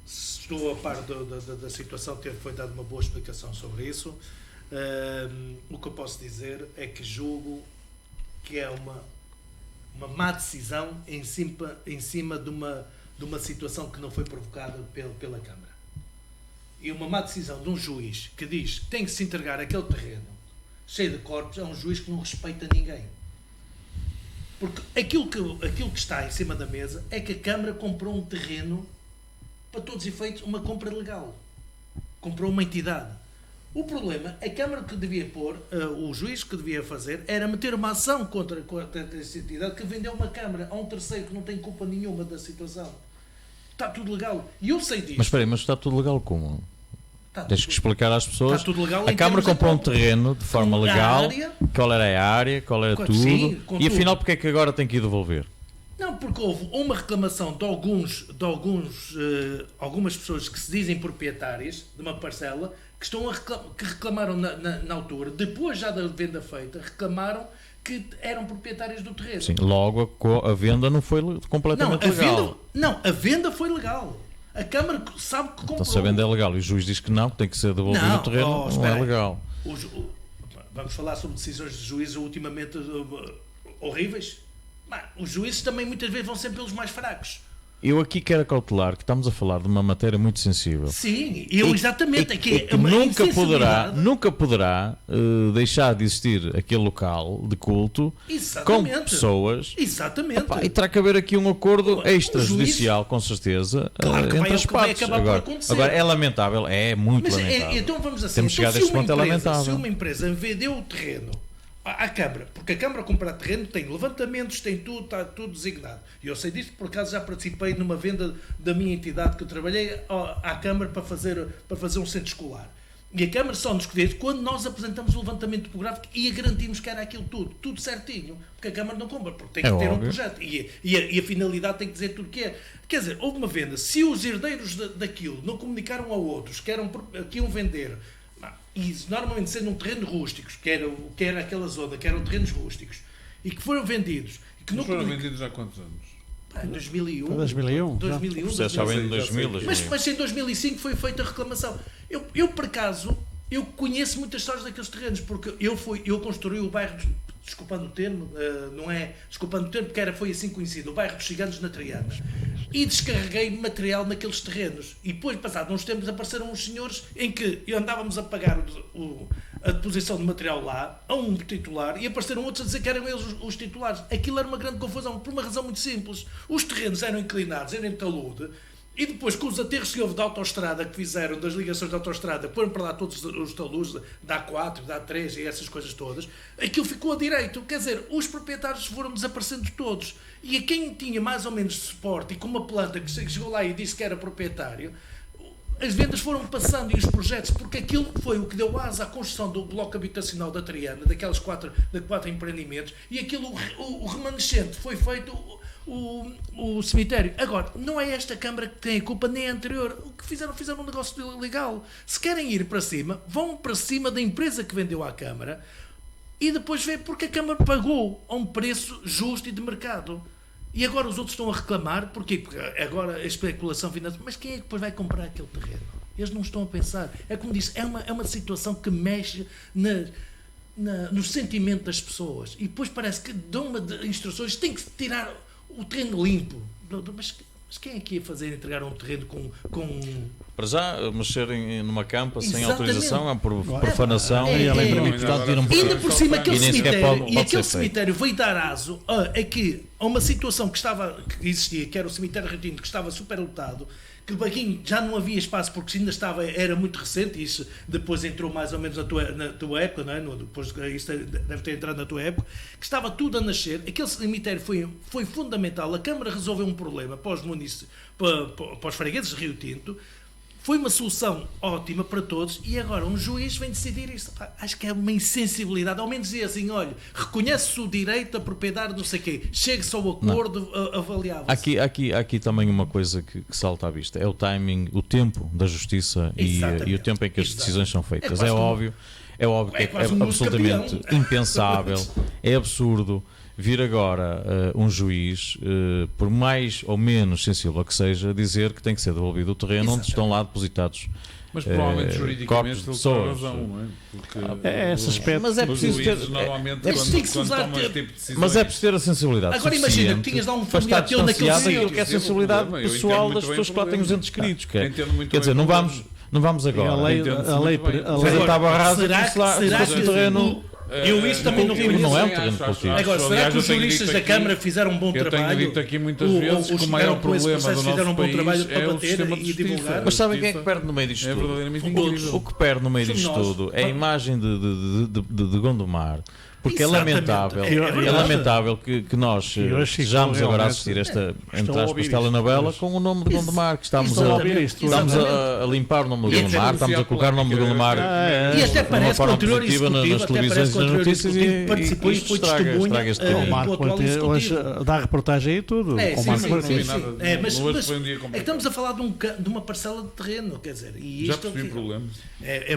estou a par da situação, foi dada uma boa explicação sobre isso. O que eu posso dizer é que julgo que é uma má decisão em cima de uma situação que não foi provocada pela Câmara. E uma má decisão de um juiz que diz que tem que se entregar aquele terreno cheio de corpos é um juiz que não respeita ninguém. Porque aquilo que está em cima da mesa é que a Câmara comprou um terreno, para todos os efeitos, uma compra legal. Comprou uma entidade. O problema, a Câmara que devia pôr, o juiz que devia fazer, era meter uma ação contra essa entidade que vendeu uma Câmara a um terceiro que não tem culpa nenhuma da situação. Está tudo legal. E eu sei disso. Mas espera aí, mas está tudo legal como? Está Tens tudo- que explicar às pessoas. Está tudo legal A em Câmara termos de comprou um compra. terreno de forma Com a legal. área. Qual era a área, qual era Com- tudo. sim, com E tudo. afinal, porque é que agora tem que ir devolver? Não, porque houve uma reclamação de algumas pessoas que se dizem proprietárias de uma parcela, que reclamaram na altura, depois já da venda feita, reclamaram que eram proprietários do terreno. Sim, logo a venda não foi completamente legal. A venda foi legal. A Câmara sabe que comprou. Então, se a venda é legal e o juiz diz que não, que tem que ser devolvido o terreno, não é legal. Vamos falar sobre decisões de juízes ultimamente horríveis? Os juízes também muitas vezes vão sempre pelos mais fracos. Eu aqui quero cautelar que estamos a falar de uma matéria muito sensível. Sim, exatamente. Que nunca poderá deixar de existir aquele local de culto com pessoas. Exatamente. E terá que haver aqui um acordo extrajudicial, com certeza, entre as partes. Agora, é lamentável, é muito lamentável. Então vamos assim, temos chegado a este ponto, é lamentável. Se uma empresa vendeu o terreno à Câmara, porque a Câmara comprar terreno tem levantamentos, tem tudo, está tudo designado. E eu sei disso, por acaso já participei numa venda da minha entidade que eu trabalhei à Câmara para fazer um centro escolar. E a Câmara só nos escolheu quando nós apresentamos o levantamento topográfico e a garantimos que era aquilo tudo certinho. Porque a Câmara não compra, porque tem que ter um projeto. E a finalidade tem que dizer tudo o que é. Quer dizer, houve uma venda, se os herdeiros daquilo não comunicaram a outros que iam vender, e normalmente sendo um terreno rústicos, que era aquela zona, que eram terrenos rústicos, e que foram vendidos. E que não foram vendidos há quantos anos? Em 2001. Foi 2001. 2001. Em 2000. Mas em 2005 foi feita a reclamação. Eu por acaso, eu conheço muitas histórias daqueles terrenos, porque eu construí o bairro, desculpando o termo, porque foi assim conhecido, o bairro dos Ciganos na Triana. E descarreguei material naqueles terrenos. E depois, passado uns tempos, apareceram uns senhores em que andávamos a pagar a deposição de material lá a um titular e apareceram outros a dizer que eram eles os titulares. Aquilo era uma grande confusão, por uma razão muito simples. Os terrenos eram inclinados, eram em talude, e depois, com os aterros que houve da autoestrada que fizeram, das ligações da autoestrada, foram para lá todos os taludes da A4, da A3 e essas coisas todas, aquilo ficou a direito. Quer dizer, os proprietários foram desaparecendo todos. E a quem tinha mais ou menos suporte e com uma planta que chegou lá e disse que era proprietário, as vendas foram passando e os projetos, porque aquilo foi o que deu asa à construção do bloco habitacional da Triana, daqueles quatro empreendimentos, e aquilo, o remanescente foi feito o cemitério. Agora, não é esta Câmara que tem a culpa, nem a anterior. O que fizeram um negócio legal. Se querem ir para cima, vão para cima da empresa que vendeu à Câmara e depois vê porque a Câmara pagou a um preço justo e de mercado. E agora os outros estão a reclamar, porquê? Porque agora a especulação financeira, mas quem é que depois vai comprar aquele terreno? Eles não estão a pensar. É como disse, é uma situação que mexe no sentimento das pessoas. E depois parece que dão instruções, tem que tirar o terreno limpo. Mas quem é que ia fazer entregar um terreno com... Para já, mexerem numa campa sem Exatamente. Autorização, é profanação e ela ainda por cima aquele cemitério, pode aquele ser cemitério veio dar aso a uma situação que existia, que era o cemitério Retino, que estava super lotado, que aqui já não havia espaço porque ainda era muito recente, isso depois entrou mais ou menos na tua época, não é? Depois isso deve ter entrado na tua época, que estava tudo a nascer. Aquele cemitério foi fundamental. A Câmara resolveu um problema para os fregueses de Rio Tinto. Foi uma solução ótima para todos e agora um juiz vem decidir isto. Acho que é uma insensibilidade. Ao menos dizer assim, olha, reconhece-se o direito da propriedade, não sei o quê, chegue-se ao acordo avaliável. Aqui também uma coisa que salta à vista é o timing, o tempo da justiça e o tempo em que as decisões são feitas. É óbvio que é absolutamente impensável, é absurdo vir agora um juiz, por mais ou menos sensível que seja, dizer que tem que ser devolvido o terreno onde estão lá depositados. Mas provavelmente juridicamente ele tem razão, não é? Porque esse aspecto. Mas é preciso ter. Normalmente, quando tomam este tipo de decisões. Mas é preciso ter a sensibilidade. Agora imagina que tinhas lá um familiar teu naquele sítio. Que é a sensibilidade pessoal das pessoas que lá têm os entes queridos. Quer dizer, não vamos agora. A lei estava rasa será que o terreno. Eu isso também não conheço. Não é um terreno cultivo. Agora, será que os juristas da Câmara fizeram um bom trabalho? Eu tenho dito aqui muitas vezes que o maior problema do nosso país é o sistema de justiça. Mas sabem quem é que perde no meio disto tudo? O que perde no meio disto tudo é a imagem de Gondomar, Porque Exatamente. é lamentável que nós E hoje ficou estejamos agora a realmente- assistir esta, Estou entre a aspas, ouvir telenovela isto, com o nome de Gondomar, que estamos Estou a a, ouvir isto. estamos Exatamente. a limpar o nome de E Gondomar, até estamos a colocar o nome de Gondomar E até de uma parece que o forma anterior positiva executivo, nas até televisões parece e que o nas anterior notícias executivo participou e isto foi estraga testemunha este O do caminho. Marco atual hoje executivo. dá reportagem e tudo. É, O sim, Marco sim, não sim, vi sim. nada. É, mas Hoje foi um dia é que complicado. estamos a falar de uma parcela de terreno, quer dizer, e Já isto percebi problemas. é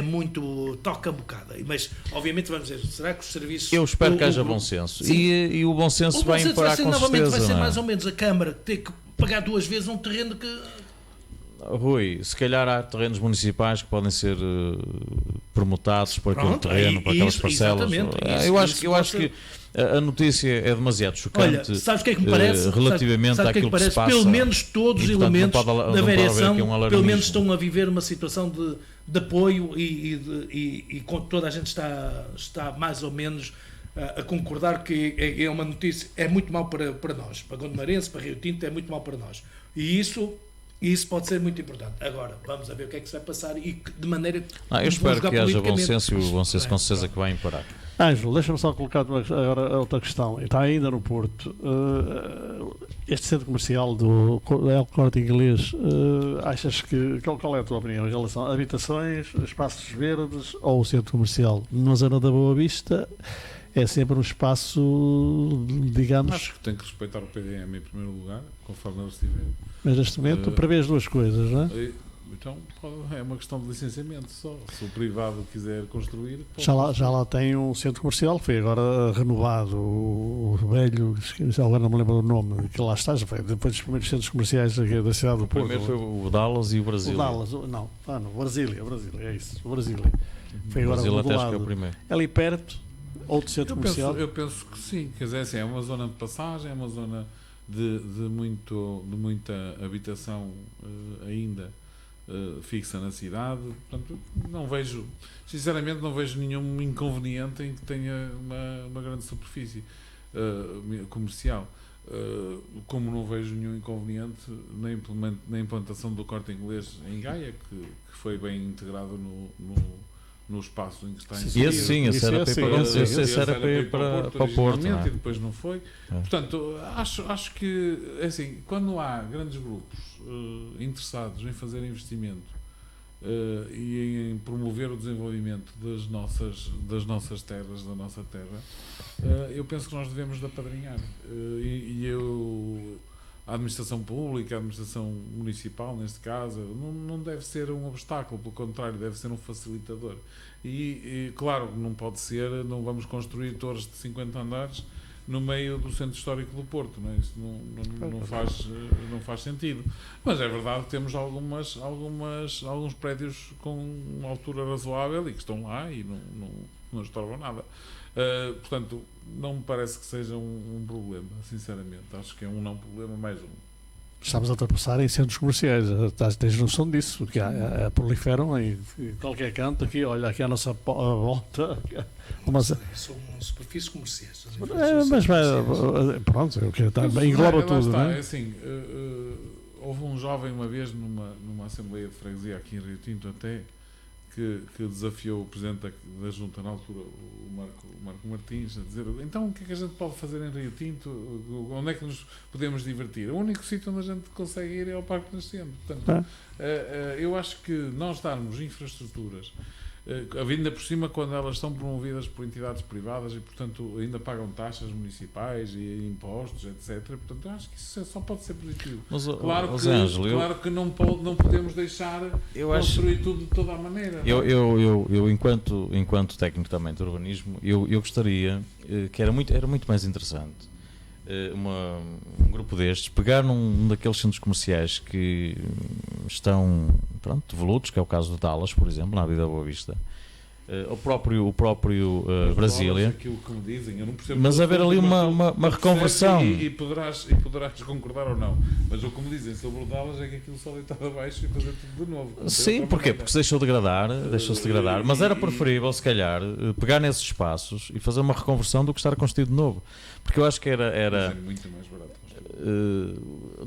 muito toca a bocada. Mas, obviamente, vamos dizer, será que os serviços... Eu espero que haja o- bom senso. Sim. E o bom senso O bom vai senso imparar vai ser, com novamente, vai certeza. ser não é? mais ou menos a Câmara ter que pagar 2 vezes um terreno que... Rui, se calhar há terrenos municipais que podem ser permutados por aquele Pronto, terreno, por aquelas isso, parcelas. exatamente, Eu isso acho pode que a notícia é demasiado Olha, chocante. sabes o que é que me parece? Relativamente Sabe o que é àquilo que se passa. Pelo menos todos os E, portanto, elementos não pode da haver variação, aqui um alarmismo. pelo menos estão a viver uma situação de apoio e com toda a gente está mais ou menos a concordar que é uma notícia, é muito mal para nós, para Gondomarense, para Rio Tinto, é muito mal para nós. E isso pode ser muito importante. Agora, vamos a ver o que é que se vai passar e de maneira que Eu espero que haja bom senso e o bom senso com certeza que vai imparar. Ângelo, deixa-me só colocar agora outra questão. Está ainda no Porto. Este centro comercial do El Corte Inglês, achas que. Qual é a tua opinião em relação a habitações, espaços verdes ou o centro comercial? Na zona da Boa Vista é sempre um espaço, digamos. Acho que tem que respeitar o PDM em primeiro lugar, conforme ele estiver. Mas neste momento prevê as duas coisas, não é? Então é uma questão de licenciamento só. Se o privado quiser construir. Já lá tem um centro comercial, foi agora renovado, o velho, agora não me lembro o nome, que lá está, já foi depois dos primeiros centros comerciais aqui da cidade do O Porto. primeiro foi o Dallas e o Brasil. O Dallas, Brasília, é isso, o Brasília. Foi agora Brasil até acho que é o remodelado. primeiro. Ali perto, outro centro comercial. Eu penso que sim, quer dizer, assim, é uma zona de passagem, é uma zona de muita habitação ainda fixa na cidade. Portanto, sinceramente não vejo nenhum inconveniente em que tenha uma grande superfície comercial. Como não vejo nenhum inconveniente na implantação do Corte Inglês em Gaia, que foi bem integrado no espaço em que está inserido. Esse era para ir para o Porto. Não é? E depois não foi. Portanto, acho que assim, quando há grandes grupos interessados em fazer investimento e em promover o desenvolvimento das nossas terras, da nossa terra, eu penso que nós devemos de apadrinhar. A administração pública, a administração municipal, neste caso, não deve ser um obstáculo, pelo contrário, deve ser um facilitador. E claro, não pode ser, não vamos construir torres de 50 andares no meio do centro histórico do Porto, não é? Isso não faz sentido. Mas é verdade que temos alguns prédios com uma altura razoável e que estão lá e não estorvam nada. Portanto, não me parece que seja um problema, sinceramente. Acho que é um não problema, mais um. Estamos a ultrapassar em centros comerciais, tens noção disso, que proliferam em qualquer canto. Aqui, olha, aqui à nossa volta. São superfícies comerciais. Mas pronto, engloba tudo, não é? Assim, houve um jovem uma vez numa Assembleia de Freguesia aqui em Rio Tinto até que desafiou o Presidente da Junta na altura, o Marco Martins, a dizer: então o que é que a gente pode fazer em Rio Tinto? Onde é que nos podemos divertir? O único sítio onde a gente consegue ir é ao Parque Nascente. Portanto, eu acho que nós darmos infraestruturas, ainda por cima quando elas são promovidas por entidades privadas e, portanto, ainda pagam taxas municipais e impostos, etc. Portanto, eu acho que isso só pode ser positivo. Claro que não podemos deixar construir tudo de toda a maneira. Eu enquanto técnico também de urbanismo, eu gostaria que era muito mais interessante um grupo destes pegar num daqueles centros comerciais que estão devolutos, que é o caso do Dallas, por exemplo, na Avenida Boa Vista, o próprio Brasília, Aquilo que me dizem, eu não percebo, mas haver ali uma reconversão e poderás concordar ou não, mas o que me dizem sobre o Dallas é que aquilo só deitava abaixo e fazer tudo de novo. Sim, porquê? Porque se deixou-se degradar, mas era preferível se calhar pegar nesses espaços e fazer uma reconversão do que estar a construir de novo, porque eu acho que era Mas é muito mais barato.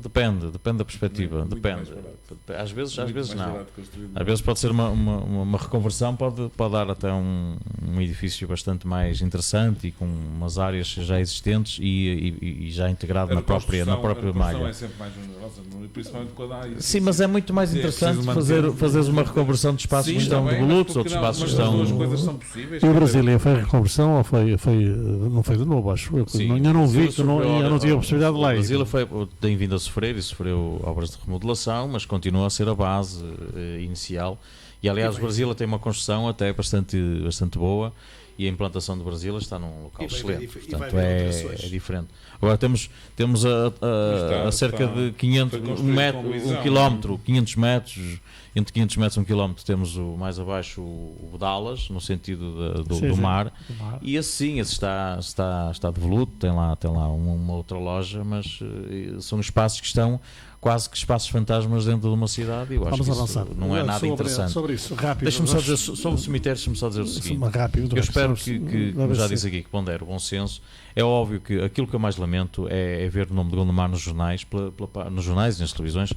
Depende da perspectiva. Muito Depende. mais barato. Às vezes Muito mais não. barato construir. Às vezes pode ser uma reconversão, pode dar até um edifício bastante mais interessante e com umas áreas já existentes e já integrado na própria malha. É sempre mais generosa, principalmente quando há isso. Sim, mas é muito mais interessante fazeres uma reconversão de espaços que estão devolutos, outros espaços que estão... As duas coisas são possíveis. E o Brasília foi reconversão ou não foi de novo, acho eu. Sim, Eu não vi, eu não tive a possibilidade de lá. O Brasília tem vindo a sofrer e sofreu obras de remodelação, mas continua a ser a base inicial. E aliás, o Brasília tem uma construção até bastante boa e a implantação do Brasília está num local excelente. Portanto, é diferente. Agora temos a cerca de 500 metros, entre 500 metros e 1 km temos mais abaixo o Dallas, no sentido do mar, e esse está devoluto, tem lá uma outra loja, mas são espaços que estão quase que espaços fantasmas dentro de uma cidade, e eu acho que isso não é nada interessante. Sobre isso, rápido. Deixa-me só dizer, sobre o cemitério, deixa-me só dizer o seguinte. Eu espero que como já disse aqui, que pondere o bom senso. É óbvio que aquilo que eu mais lamento é ver o nome de Gondomar nos jornais, nos jornais e nas televisões,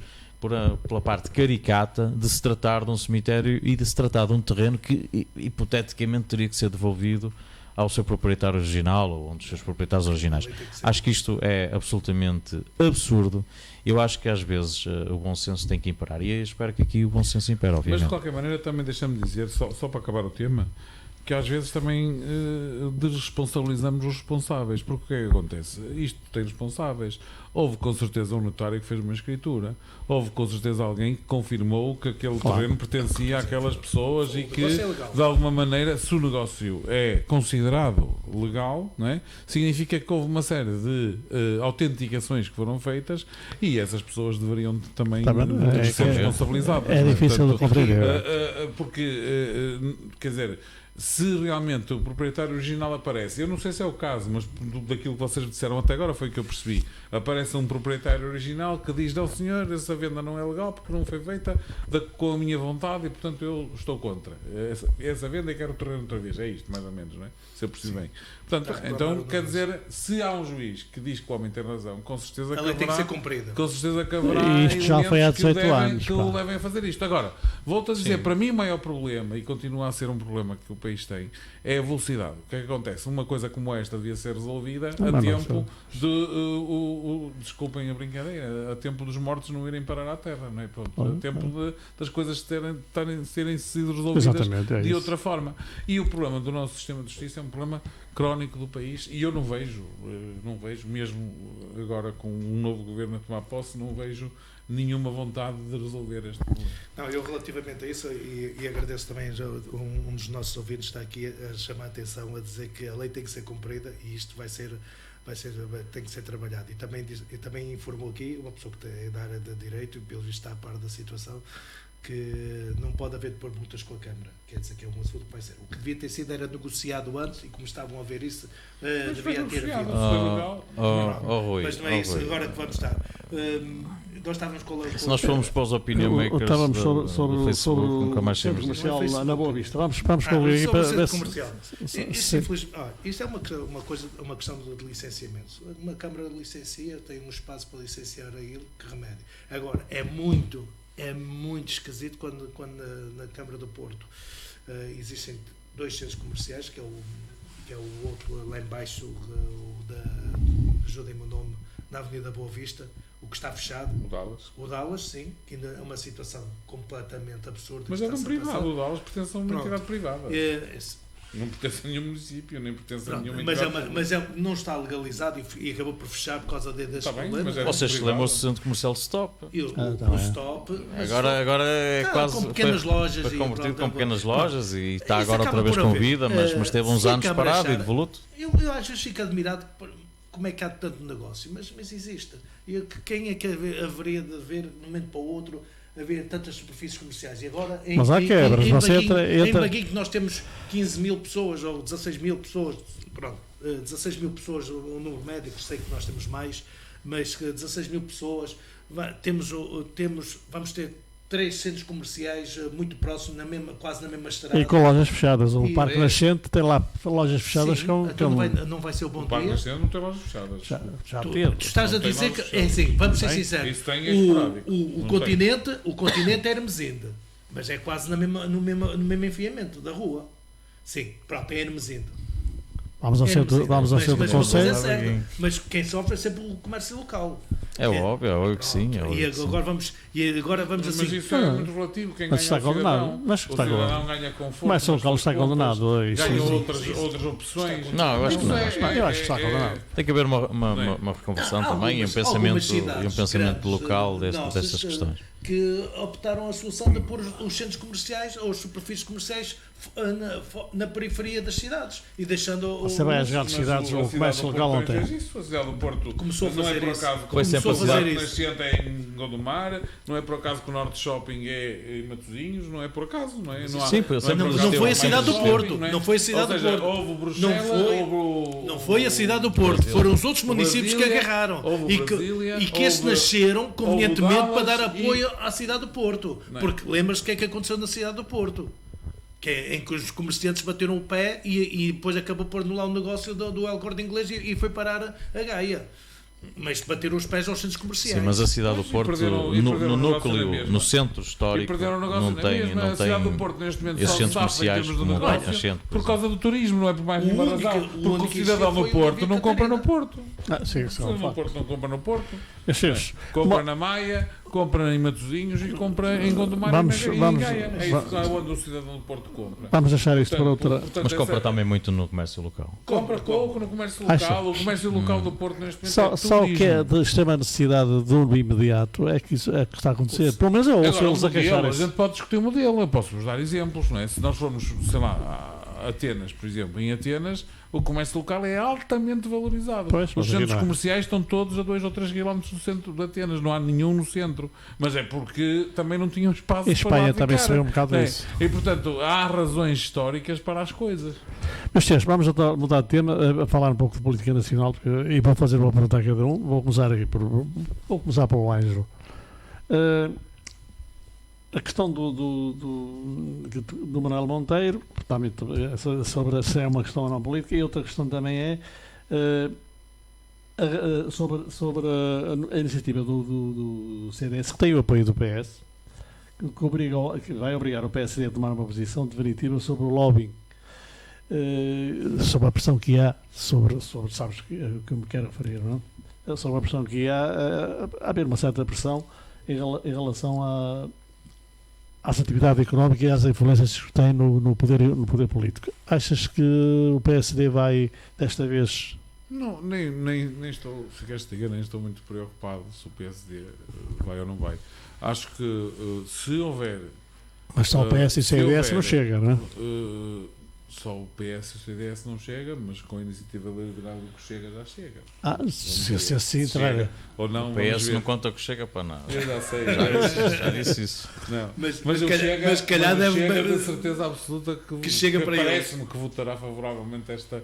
pela parte caricata de se tratar de um cemitério e de se tratar de um terreno que hipoteticamente teria que ser devolvido ao seu proprietário original ou um dos seus proprietários originais. Acho que isto é absolutamente absurdo. Eu acho que às vezes o bom senso tem que imperar, e eu espero que aqui o bom senso impere, obviamente. Mas de qualquer maneira também deixa-me dizer, só para acabar o tema, que às vezes também desresponsabilizamos os responsáveis, porque o que é que acontece? Isto tem responsáveis. Houve com certeza um notário que fez uma escritura, houve com certeza alguém que confirmou que aquele terreno pertencia àquelas pessoas e que, de alguma maneira, se o negócio é considerado legal, não é? Significa que houve uma série de autenticações que foram feitas e essas pessoas deveriam também ser responsabilizadas. É difícil de compreender. Porque, quer dizer, se realmente o proprietário original aparece, eu não sei se é o caso, mas daquilo que vocês disseram até agora foi o que eu percebi, aparece um proprietário original que diz: não senhor, essa venda não é legal porque não foi feita com a minha vontade e portanto eu estou contra essa venda e quero o terreno outra vez. É isto mais ou menos, não é? Se eu percebi bem. Portanto, então quer dizer, se há um juiz que diz que o homem tem razão, com certeza ela tem que ser cumprida. Com certeza que haverá isto já foi há 18 anos que o levem a fazer isto. Agora, volto a dizer, para mim o maior problema, e continua a ser um problema que o país tem, é a velocidade. O que é que acontece? Uma coisa como esta devia ser resolvida a tempo desculpem a brincadeira, a tempo dos mortos não irem parar à terra, não é? Pronto, a tempo das coisas terem sido resolvidas de outra forma. E o problema do nosso sistema de justiça é um problema crónico do país, e eu não vejo mesmo agora com um novo governo a tomar posse, não vejo nenhuma vontade de resolver este problema. Não, eu relativamente a isso, e agradeço também, já um dos nossos ouvintes está aqui a chamar a atenção, a dizer que a lei tem que ser cumprida e isto tem que ser trabalhado. E também informou aqui uma pessoa que é da área de direito e pelo visto está a par da situação, que não pode haver depois multas com a Câmara. Quer dizer que é um assunto que vai ser. O que devia ter sido era negociado antes, e como estavam a ver isso, devia ter havido. Mas não é isso agora que vamos estar. Nós estávamos se nós formos para os opinion makers estávamos sobre nunca mais centro comercial lá na Boa Vista. Vamos concluir para ver se... Isto é uma questão de licenciamento. Uma Câmara licencia, tem um espaço para licenciar aquilo, que remédio. Agora, é muito esquisito quando na Câmara do Porto existem 2 centros comerciais, que é o outro lá em baixo, ajudem-me o nome, na Avenida Boa Vista, o que está fechado. O Dallas, sim, que ainda é uma situação completamente absurda. Mas é de um privado, o Dallas pertence a uma entidade privada. Não pertence a nenhum município, nem pertence a nenhuma entidade. Mas não está legalizado e acabou por fechar por causa desses problemas. Vocês lembram-se do centro comercial Stop? O Stop. Agora é quase. Com pequenas lojas. Foi convertido com pequenas lojas e está agora outra vez com vida, mas teve uns anos parado e devoluto. Eu às vezes fico admirado como é que há tanto negócio, mas existe. Quem é que haveria de ver de um momento para o outro haver tantas superfícies comerciais? E agora mas há quebras. Em Baguinho que nós temos 15 mil pessoas ou 16 mil pessoas, 16 mil pessoas, um número médio, sei que nós temos mais, mas 16 mil pessoas, vamos ter 3 centros comerciais muito próximos, quase na mesma estrada. E com lojas fechadas. O E Parque é- Nascente tem lá lojas fechadas Sim, com. então não vai ser o bom O Parque dia. Nascente não tem lojas fechadas. Já Tu teve. estás a Não tem dizer lojas que, é assim, vamos ser Tem? sinceros, Isso tem é esporádico. o continente é Hermesinde, mas é quase no mesmo enfiamento da rua. Sim, pronto, é Hermesinde. Vamos ao centro do mas Conselho. mas quem sofre é sempre o comércio local. É óbvio que sim. É óbvio E que sim. agora vamos Mas assim. isso é muito relativo. Quem Mas ganha está é o cidadão. condenado. Mas O está cidadão condenado. ganha conforto. Mas o nas local está suas compras, condenado. Isso, Ganha isso. outras opções. Não, eu acho que não. Eu acho que está condenado. Tem que haver uma reconversão também e um pensamento local destas questões. Que optaram a solução de pôr os centros comerciais ou as superfícies comerciais na periferia das cidades e deixando Você vai às grandes cidades, o comércio local não tem. A cidade do Porto Começou a não é fazer por isso. acaso Foi sempre a o cidade- Parque Nascente é em Gondomar, não é por acaso que o Norte Shopping é em Matosinhos, não é por acaso, não é? Não há- Sim, sempre não é por existiu. acaso Não foi a que cidade do shopping, Porto, não é? não foi a cidade Ou do seja, Porto. houve Bruxelas, Não foi a cidade do Porto, foram os outros municípios que Brasília, agarraram houve e Brasília, que esses houve- nasceram convenientemente Dallas para dar e- apoio à cidade do Porto. Não é? Porque lembras-te o que é que aconteceu na cidade do Porto? Em que os comerciantes bateram o pé e depois acabou por anular o negócio do El Corte Inglês e foi parar a Gaia. Mas bateram os pés aos centros comerciais. Sim, mas a cidade do E Porto, perderam no o negócio na núcleo, mesma. no centro E histórico, perderam o negócio não na tem mesma. A cidade do Porto neste momento esses só centros sofre em comerciais termos de como o negócio Nascente, por por causa do turismo, não é por mais nenhuma único- razão. o Porque único o cidadão foi do o Porto Via não compra no Catarina. Porto. Sim, O isso é cidadão um do facto. Porto não compra no Porto. Excelente. Compra na Maia, compra em Matosinhos e compra em Gondomar Vamos- e em vamos- Gaia. É isso que é onde o cidadão do Porto compra. Vamos deixar isto para Portanto, outra. portanto, Mas compra essa- também muito no comércio local. Compra pouco no comércio Acha? local. O comércio local do Porto neste momento Só o que é turismo. de extrema necessidade do imediato é que isso é que está a acontecer. Pelo menos eu ouço Agora, eles o a modelo, queixar a isso. gente pode discutir o modelo, eu posso-vos dar exemplos, não é? Se nós formos, sei lá, a Atenas, por exemplo, em Atenas, o comércio local é altamente valorizado. Pois, mas Os aqui centros não é. comerciais estão todos a 2 ou 3 km do centro de Atenas, não há nenhum no centro. Mas é porque também não tinham espaço Em para lá Espanha também ficar. se vê um bocado É. isso. E portanto, há razões históricas para as coisas. Meus senhores, vamos mudar de tema, a falar um pouco de política nacional e vou fazer uma pergunta a cada um. Vou começar por o Ângelo. A questão do Manuel Monteiro, também, sobre se é uma questão ou não política, e outra questão também é sobre a iniciativa do CDS, que tem o apoio do PS, que vai obrigar o PSD a tomar uma posição definitiva sobre o lobbying, sobre a pressão que há, sobre sabes que me quero referir, não é? Sobre a pressão que há, a haver uma certa pressão em relação às atividades económicas e às influências que tem no poder político. Achas que o PSD vai, desta vez... Não, nem estou, se queres dizer, nem estou muito preocupado se o PSD vai ou não vai. Acho que se houver... Mas só o PS e o se CDS houver, não chega, não é? Só o PS e o CDS não chega, mas com a iniciativa liberal o que chega já chega. Se assim Chega. entrar... Ou não, O vamos PS ver. não conta que chega para nada. Eu já sei. Já disse isso. Não. Mas Mas o Chega, mas se calhar mas o deve- Chega de certeza absoluta que chega para ele. parece-me que votará favoravelmente esta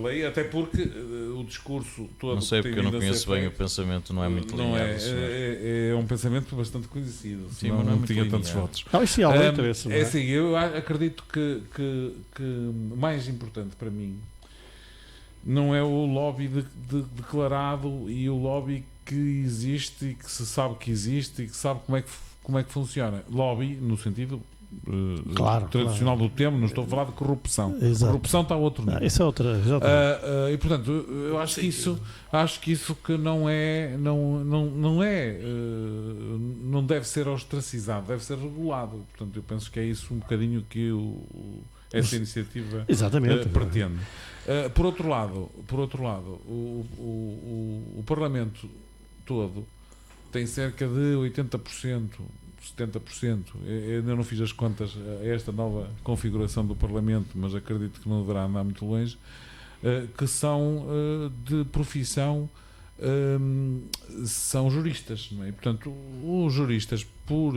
lei, até porque o discurso todo Não sei que tem porque eu não vindo a conheço ser bem o feito, pensamento, não é muito não linear. é, o senhor. é um pensamento bastante conhecido, Sim, senão mas não é não muito tinha tantos linear. votos. Não, isso é algum interesse, não É é? assim, eu acredito que mais importante para mim não é o lobby declarado e o lobby que existe e que se sabe que existe e que sabe como é que funciona. Lobby, no sentido Claro, tradicional do termo, não estou a falar de corrupção. Exato. Corrupção está a outro nível. Isso é outra... E portanto, eu acho que isso que não deve ser ostracizado, deve ser regulado. Portanto, eu penso que é isso um bocadinho que essa iniciativa Exatamente. pretende. Por outro lado, o Parlamento todo tem cerca de 80%, 70%, eu ainda não fiz as contas a esta nova configuração do Parlamento, mas acredito que não deverá andar muito longe, que são de profissão, são juristas, não é? E, portanto, os juristas, por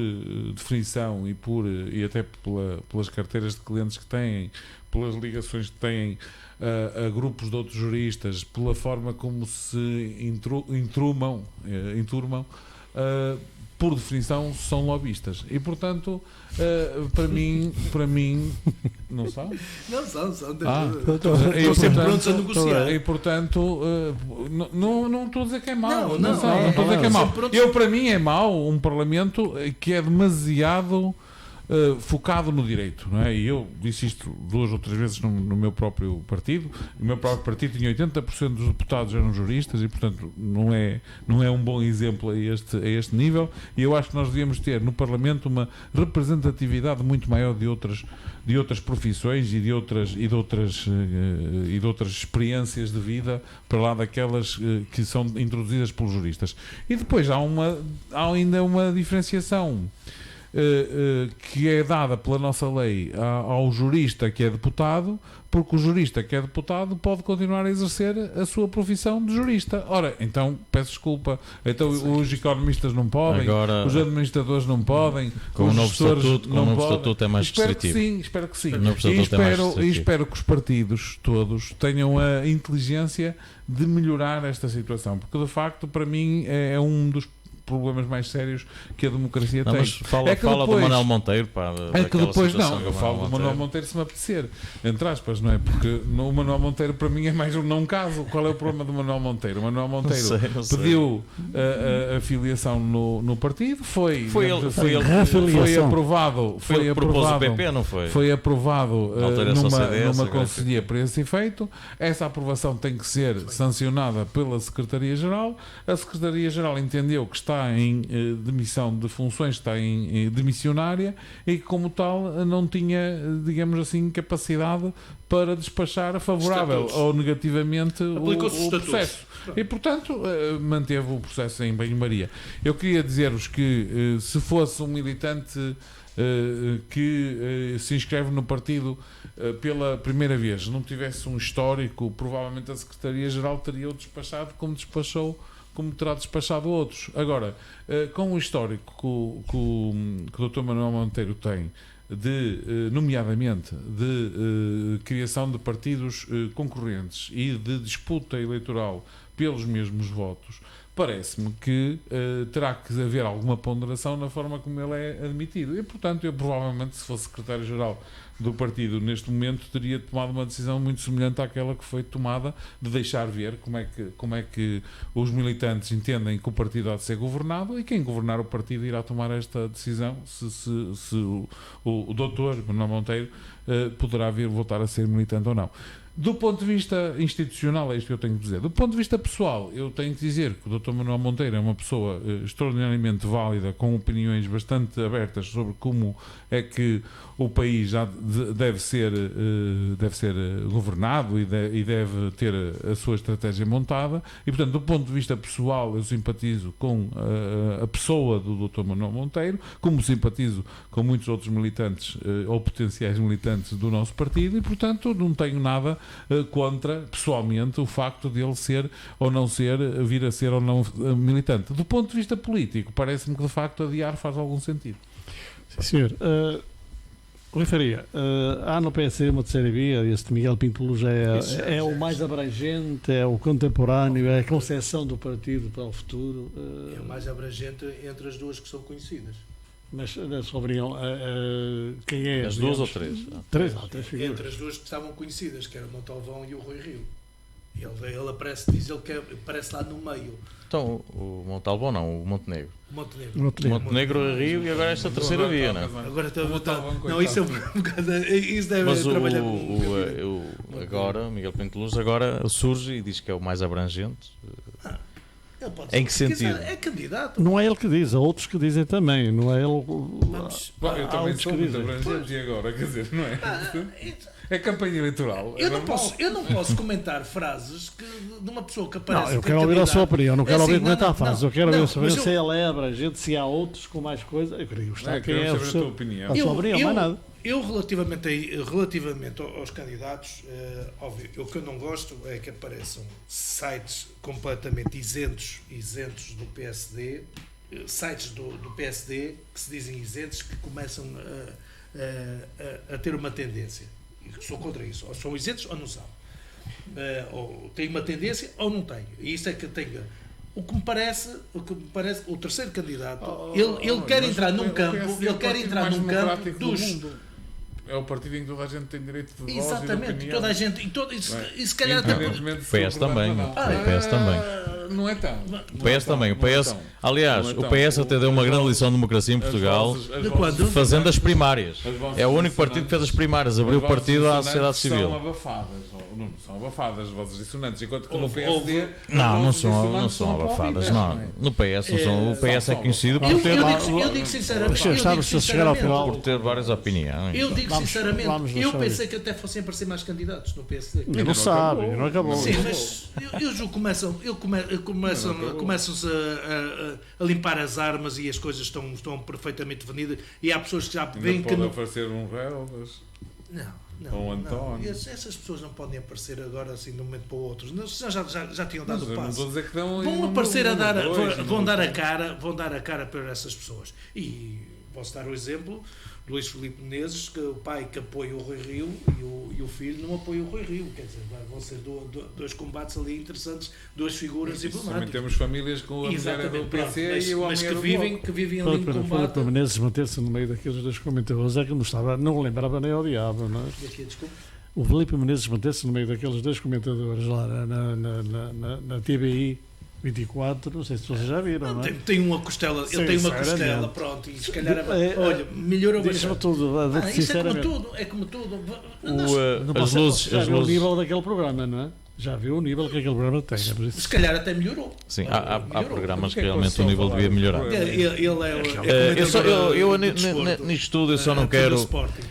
definição e até pelas carteiras de clientes que têm, pelas ligações que têm a grupos de outros juristas, pela forma como se enturmam, por definição, são lobistas. E, portanto, para mim não são? Não são. Estão sempre prontos a negociar. E, portanto, não estou a dizer que é mau. Não estou a dizer que é mau. Para mim, é mau um Parlamento que é demasiado focado no direito, não é? E eu disse isto 2 ou 3 vezes no meu próprio partido. O meu próprio partido tinha 80% dos deputados eram juristas e, portanto, não é um bom exemplo a este nível. E eu acho que nós devíamos ter no Parlamento uma representatividade muito maior de outras profissões e de outras experiências de vida para lá daquelas que são introduzidas pelos juristas. E depois há ainda uma diferenciação que é dada pela nossa lei ao jurista que é deputado, porque o jurista que é deputado pode continuar a exercer a sua profissão de jurista. Ora, então, peço desculpa, então os economistas não podem, agora, os administradores não podem, com os o novo estatuto é mais restritivo. Espero que sim. E espero que os partidos todos tenham a inteligência de melhorar esta situação, porque de facto, para mim, é um dos problemas mais sérios que a democracia tem. Mas fala do Manuel Monteiro, pá. É que depois não, eu falo do Manuel Monteiro se me apetecer, entre aspas, não é? Porque o Manuel Monteiro para mim é mais um não caso. Qual é o problema do Manuel Monteiro? O Manuel Monteiro pediu a filiação no partido, foi aprovado. Foi aprovado. O PP, não foi? Foi aprovado numa conselhia para esse efeito. Essa aprovação tem que ser sancionada pela Secretaria-Geral. A Secretaria-Geral entendeu que está em demissão de funções, está em demissionária e que, como tal, não tinha, digamos assim, capacidade para despachar favorável ou negativamente o processo. E, portanto, manteve o processo em banho-maria. Eu queria dizer-vos que, se fosse um militante que se inscreve no partido pela primeira vez, não tivesse um histórico, provavelmente a Secretaria-Geral teria o despachado como terá despachado outros. Agora, com o histórico que o Dr. Manuel Monteiro tem, nomeadamente de criação de partidos concorrentes e de disputa eleitoral pelos mesmos votos, parece-me que terá que haver alguma ponderação na forma como ele é admitido. E, portanto, eu provavelmente, se fosse secretário-geral do partido neste momento, teria tomado uma decisão muito semelhante àquela que foi tomada, de deixar ver como é que os militantes entendem que o partido há de ser governado, e quem governar o partido irá tomar esta decisão, se o doutor Manuel Monteiro poderá vir voltar a ser militante ou não. Do ponto de vista institucional, é isto que eu tenho que dizer. Do ponto de vista pessoal, eu tenho que dizer que o Dr. Manuel Monteiro é uma pessoa extraordinariamente válida, com opiniões bastante abertas sobre como é que o país já deve ser governado e deve ter a sua estratégia montada. E, portanto, do ponto de vista pessoal, eu simpatizo com a pessoa do Dr. Manuel Monteiro, como simpatizo com muitos outros militantes ou potenciais militantes do nosso partido, e, portanto, não tenho nada contra, pessoalmente, o facto de ele ser ou não ser, vir a ser ou não militante. Do ponto de vista político, parece-me que, de facto, adiar faz algum sentido. Sim, senhor. Rui Faria, há no PSD uma terceira via, este Miguel Pinto Luz é o mais abrangente, é o contemporâneo, é a concepção do partido para o futuro. É o mais abrangente entre as duas que são conhecidas. Mas na sua opinião, quem é? As duas ou três? Três figuras. Entre as duas que estavam conhecidas, que era o Montalvão e o Rui Rio. Ele aparece, diz ele que aparece lá no meio. Então, o Montalvão não, o Montenegro. Montenegro, Rio, e agora esta terceira via, não é? Agora está não, isso é um bocado. Isso deve mas trabalhar agora, Miguel Pinto Luz agora surge e diz que é o mais abrangente. Em que sentido? É candidato. Não é ele que diz, há outros que dizem também. Não é ele. Eu também sou muito abrangente, e agora, quer dizer, não é? É campanha eleitoral. Eu não posso comentar frases de uma pessoa que aparece. Não, eu quero ouvir a sua opinião, não quero ouvir comentar frases. Eu quero saber se ele é abrangente, se há outros com mais coisa. Eu queria gostar quem é a sua opinião. Mais nada. Eu, relativamente aos candidatos, óbvio, o que eu não gosto é que apareçam sites completamente isentos do PSD, sites do PSD que se dizem isentos, que começam a ter uma tendência. E sou contra isso. Ou são isentos ou não são. Ou têm uma tendência ou não têm. E isso é que tenho O que me parece, o terceiro candidato, ele quer entrar num campo, ele quer entrar num campo dos... É o partido em que toda a gente tem direito de voz. Exatamente, e de toda a gente, e se calhar até... Independentemente O se PS também. não. O PS também. Não é tão. O PS também. O PS, aliás, o PS até deu uma grande lição de democracia em Portugal, fazendo as primárias. É o único partido que fez as primárias, abriu o partido à sociedade civil. São abafadas, são abafadas as vozes dissonantes, enquanto que no PSD... Não são abafadas, não. No PS não são. O PS é conhecido por ter, Eu digo sinceramente, por ter várias opiniões. eu digo sinceramente, eu pensei que até fossem aparecer mais candidatos no PSD. Não sabe, não acabou. Sim, mas eu julgo que começam-se a limpar as armas e as coisas estão perfeitamente definidas e há pessoas que já veem que... Pode aparecer um Relvas. Não, essas pessoas não podem aparecer agora assim de um momento para o outro. Já tinham dado o passo. Vão aparecer vão dar a cara para essas pessoas. E posso dar o exemplo do Luís Filipe Menezes, que o pai que apoia o Rui Rio e o filho não apoia o Rui Rio. Quer dizer, vão ser dois combates ali interessantes, duas figuras emblemáticas. Também temos famílias com a mulher do PC e o homem que vivem ali em combate. O Filipe Menezes manter-se no meio daqueles dois comentadores é que não lembrava nem ao diabo, não é? Desculpa. O Filipe Menezes manter-se no meio daqueles dois comentadores lá na TVI 24, não sei se vocês já viram, não é? Tem uma costela, ele tem uma costela, pronto, e se calhar, olha, melhorou bastante. Diz-me tudo, sinceramente. É como tudo. As luzes. Já viu o nível daquele programa, não é? Já viu o nível que aquele programa tem. Se calhar até melhorou. Sim, há programas que realmente o nível devia melhorar. Nisto tudo eu só não quero.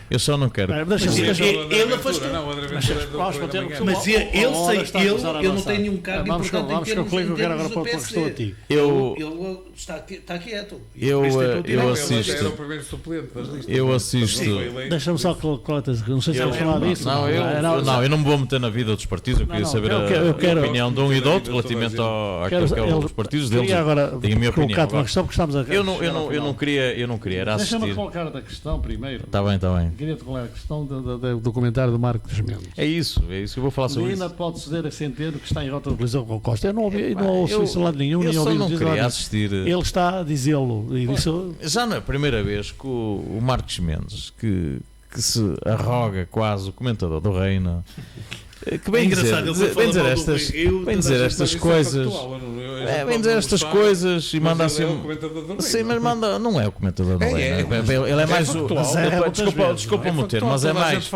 Ele afastou. Mas ele não tem nenhum cargo importante em termos do PSD. Ele está quieto. Eu assisto. Deixa-me só colocar, não sei se vamos falar disso. Não, eu não me vou meter na vida dos partidos. Eu queria saber a opinião de um e do outro relativamente àquilo que é os partidos deles. Tenho a minha opinião. Uma questão porque estamos a... Eu não queria era assistir. Deixa-me colocar a questão primeiro. Está bem. Queria-te colocar a questão do comentário do Marcos Mendes. É isso que eu vou falar sobre isso. Ainda pode ceder a Centeno que está em rota de colisão com o Costa. Eu não ouço isso de lado nenhum. Eu só não queria assistir. Ele está a dizê-lo. Já não é a primeira vez que o Marcos Mendes, que se arroga quase o comentador do Reino... Que bem dizer estas coisas. Bem dizer estas coisas e manda assim. Sim, mas manda. Não é o comentador do Reino. Ele é mais o. Desculpa-me o termo, mas é mais.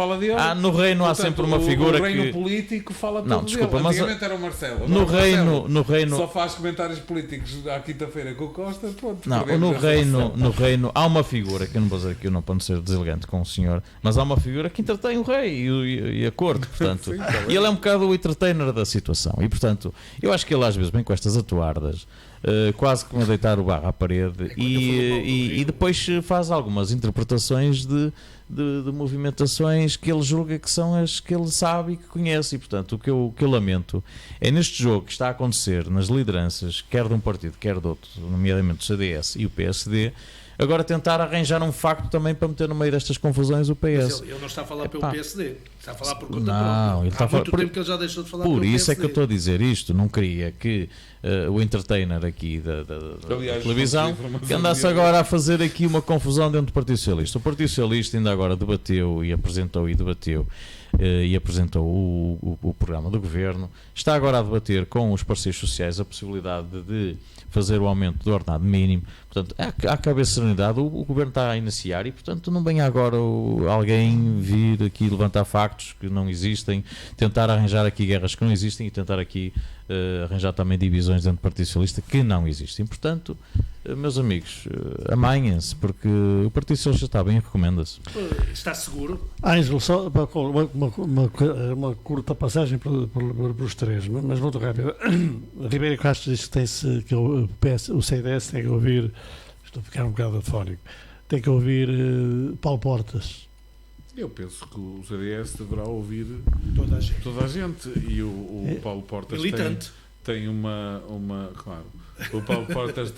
No Reino há sempre uma figura que. No Reino político fala todo. Não, desculpa, mas. Antigamente era o Marcelo. No Reino. Só faz comentários políticos à quinta-feira com o Costa. Não, no Reino há uma figura que eu não vou dizer aqui, eu não posso ser deselegante com o senhor, mas há uma figura que entretém o rei e a corte, portanto. E ele é um bocado o entertainer da situação. E, portanto, eu acho que ele às vezes vem com estas atuardas, quase como a deitar o barro à parede, e depois faz algumas interpretações de movimentações que ele julga que são as que ele sabe e que conhece. E, portanto, o que eu lamento é neste jogo que está a acontecer nas lideranças, quer de um partido, quer de outro, nomeadamente o CDS e o PSD, agora tentar arranjar um facto também para meter no meio destas confusões o PS. Mas ele não está a falar pelo PSD, está a falar por conta própria. Há muito tempo que ele já deixou de falar pelo PSD. Por isso é que eu estou a dizer isto. Não queria que o entertainer aqui da televisão que andasse agora a fazer aqui uma confusão dentro do Partido Socialista. O Partido Socialista ainda agora debateu e apresentou o programa do Governo. Está agora a debater com os parceiros sociais a possibilidade de fazer o aumento do ordenado mínimo. Portanto, há cabeça serenidade, o Governo está a iniciar e, portanto, não venha agora alguém vir aqui levantar factos que não existem, tentar arranjar aqui guerras que não existem e tentar aqui arranjar também divisões dentro do Partido Socialista que não existem. Portanto, meus amigos, amanhem-se, porque o Partido Socialista está bem e recomenda-se. Está seguro? Ângelo, só uma curta passagem para os três, mas muito rápida. Ribeiro Castro disse que o CDS tem que ouvir, estou a ficar um bocado afónico, tem que ouvir Paulo Portas. Eu penso que o CDS deverá ouvir toda a gente. E o Paulo Portas tem uma claro, o Paulo Portas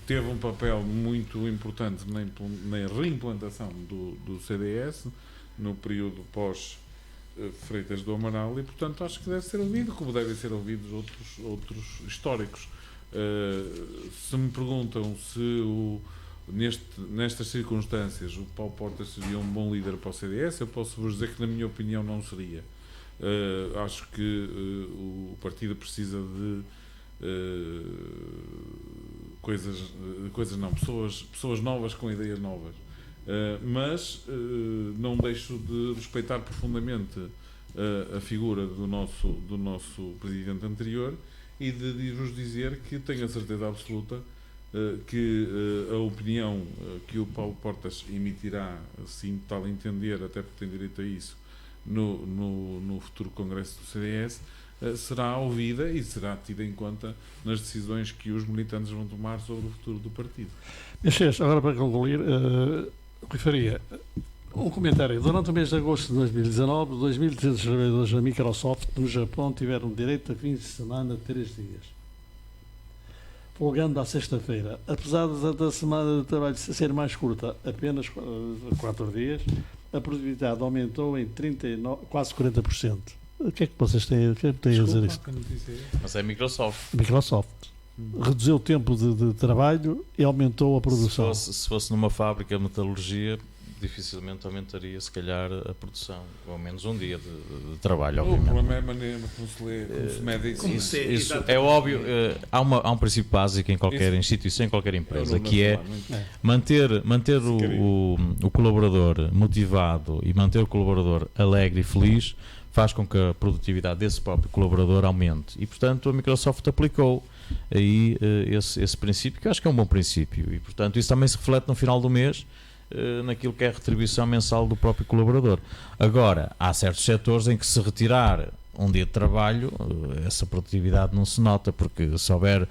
teve um papel muito importante na reimplantação do CDS no período pós Freitas do Amaral e, portanto, acho que deve ser ouvido, como devem ser ouvidos outros históricos. Se me perguntam se nestas circunstâncias o Paulo Portas seria um bom líder para o CDS, eu posso vos dizer que, na minha opinião, não seria. Acho que o partido precisa de pessoas novas com ideias novas. Mas não deixo de respeitar profundamente a figura do nosso presidente anterior e de vos dizer que tenho a certeza absoluta que a opinião que o Paulo Portas emitirá, assim tal entender, até porque tem direito a isso, no futuro Congresso do CDS, será ouvida e será tida em conta nas decisões que os militantes vão tomar sobre o futuro do partido. Mexes, agora para concluir, Rui Faria, um comentário. Durante o mês de agosto de 2019, 2.300 trabalhadores da Microsoft no Japão tiveram direito a fins de semana de 3 dias, folgando à sexta-feira. Apesar da semana de trabalho ser mais curta, apenas 4 dias, a produtividade aumentou em quase 40%. O que é que vocês têm a dizer isto? Mas é Microsoft. Microsoft reduziu o tempo de trabalho e aumentou a produção. Se fosse numa fábrica de metalurgia, dificilmente aumentaria, se calhar, a produção, ou ao menos um dia de trabalho, O obviamente. problema é a maneira como se lê, como se mede isso. Isso é óbvio. Há um princípio básico em qualquer instituição, em qualquer empresa, que é manter o colaborador motivado e manter o colaborador alegre e feliz faz com que a produtividade desse próprio colaborador aumente. E, portanto, a Microsoft aplicou aí esse princípio, que eu acho que é um bom princípio. E, portanto, isso também se reflete no final do mês, naquilo que é a retribuição mensal do próprio colaborador. Agora, há certos setores em que, se retirar um dia de trabalho, essa produtividade não se nota, porque se houver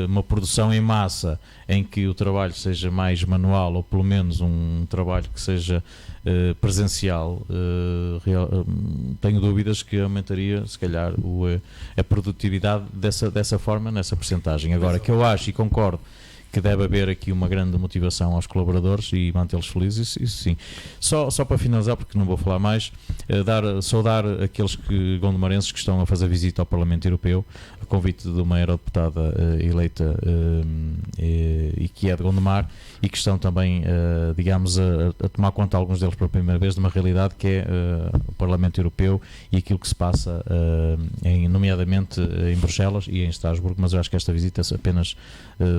uma produção em massa em que o trabalho seja mais manual, ou pelo menos um trabalho que seja presencial, tenho dúvidas que aumentaria, se calhar, a produtividade dessa forma, nessa percentagem. Agora, que eu acho e concordo que deve haver aqui uma grande motivação aos colaboradores e mantê-los felizes, isso sim. Só para finalizar, porque não vou falar mais, saudar aqueles gondomarenses que estão a fazer visita ao Parlamento Europeu, a convite de uma eurodeputada eleita e que é de Gondomar, e que estão também, digamos, a tomar conta, alguns deles pela primeira vez, de uma realidade que é o Parlamento Europeu e aquilo que se passa, nomeadamente em Bruxelas e em Estrasburgo, mas eu acho que esta visita apenas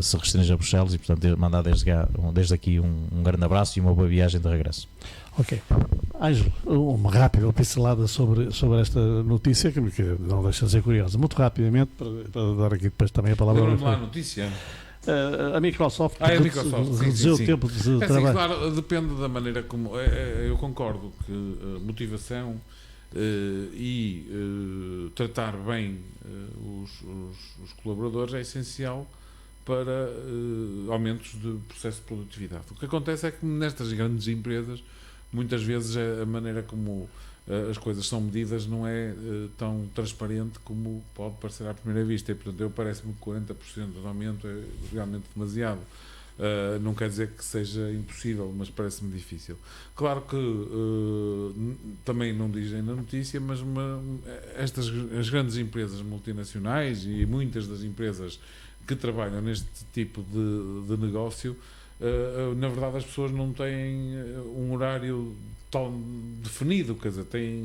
se restringe a Bruxelas e, portanto, mandar desde aqui um grande abraço e uma boa viagem de regresso. Ok. Ângelo, uma rápida pincelada sobre esta notícia que não deixa de ser curiosa. Muito rapidamente, para dar aqui depois também a palavra. Lembra-me lá a notícia. A Microsoft, Microsoft reduziu o tempo de trabalho. Sim, claro, depende da maneira como. Eu concordo que motivação e tratar bem os colaboradores é essencial para aumentos de processo de produtividade. O que acontece é que nestas grandes empresas, muitas vezes a maneira como as coisas são medidas não é tão transparente como pode parecer à primeira vista, e portanto parece-me que 40% de aumento é realmente demasiado. Não quer dizer que seja impossível, mas parece-me difícil. Claro que também não dizem na notícia, mas as grandes empresas multinacionais e muitas das empresas que trabalham neste tipo de negócio, na verdade as pessoas não têm um horário tão definido, quer dizer, têm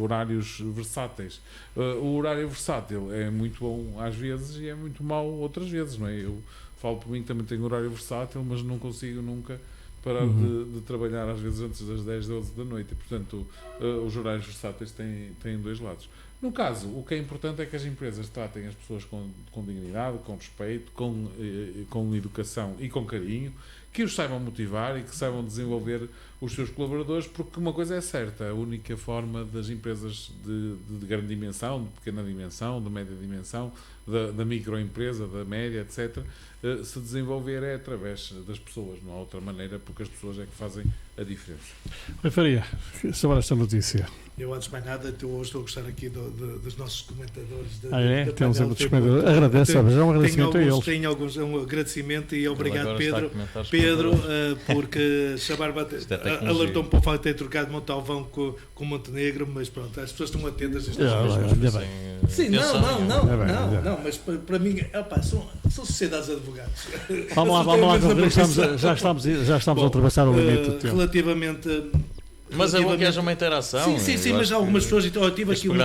horários versáteis. O horário versátil é muito bom às vezes e é muito mau outras vezes, não é? Eu falo por mim que também tenho horário versátil, mas não consigo nunca parar de trabalhar às vezes antes das 10, 12 da noite, e portanto os horários versáteis têm dois lados. No caso, o que é importante é que as empresas tratem as pessoas com dignidade, com respeito, com educação e com carinho, que os saibam motivar e que saibam desenvolver os seus colaboradores, porque uma coisa é certa, a única forma das empresas de grande dimensão, de pequena dimensão, de média dimensão, da microempresa, da média, etc., se desenvolver é através das pessoas, não há outra maneira, porque as pessoas é que fazem a diferença. Rui Faria, sobre esta notícia. Eu, antes de mais nada, hoje estou a gostar aqui dos nossos comentadores. Temos muitos comentadores. Agradeço, é um agradecimento a eles. Tenho alguns, um agradecimento e obrigado, Pedro, porque chamar alertou-me para o facto de ter trocado Montalvão com Montenegro, mas pronto, as pessoas estão atentas a estas coisas. Sim, não, mas para mim, são sociedades de advogados. Vamos lá, já estamos a ultrapassar o limite do tempo. Relativamente. Mas é bom que haja uma interação. Sim, mas algumas pessoas. Eu tive aqui um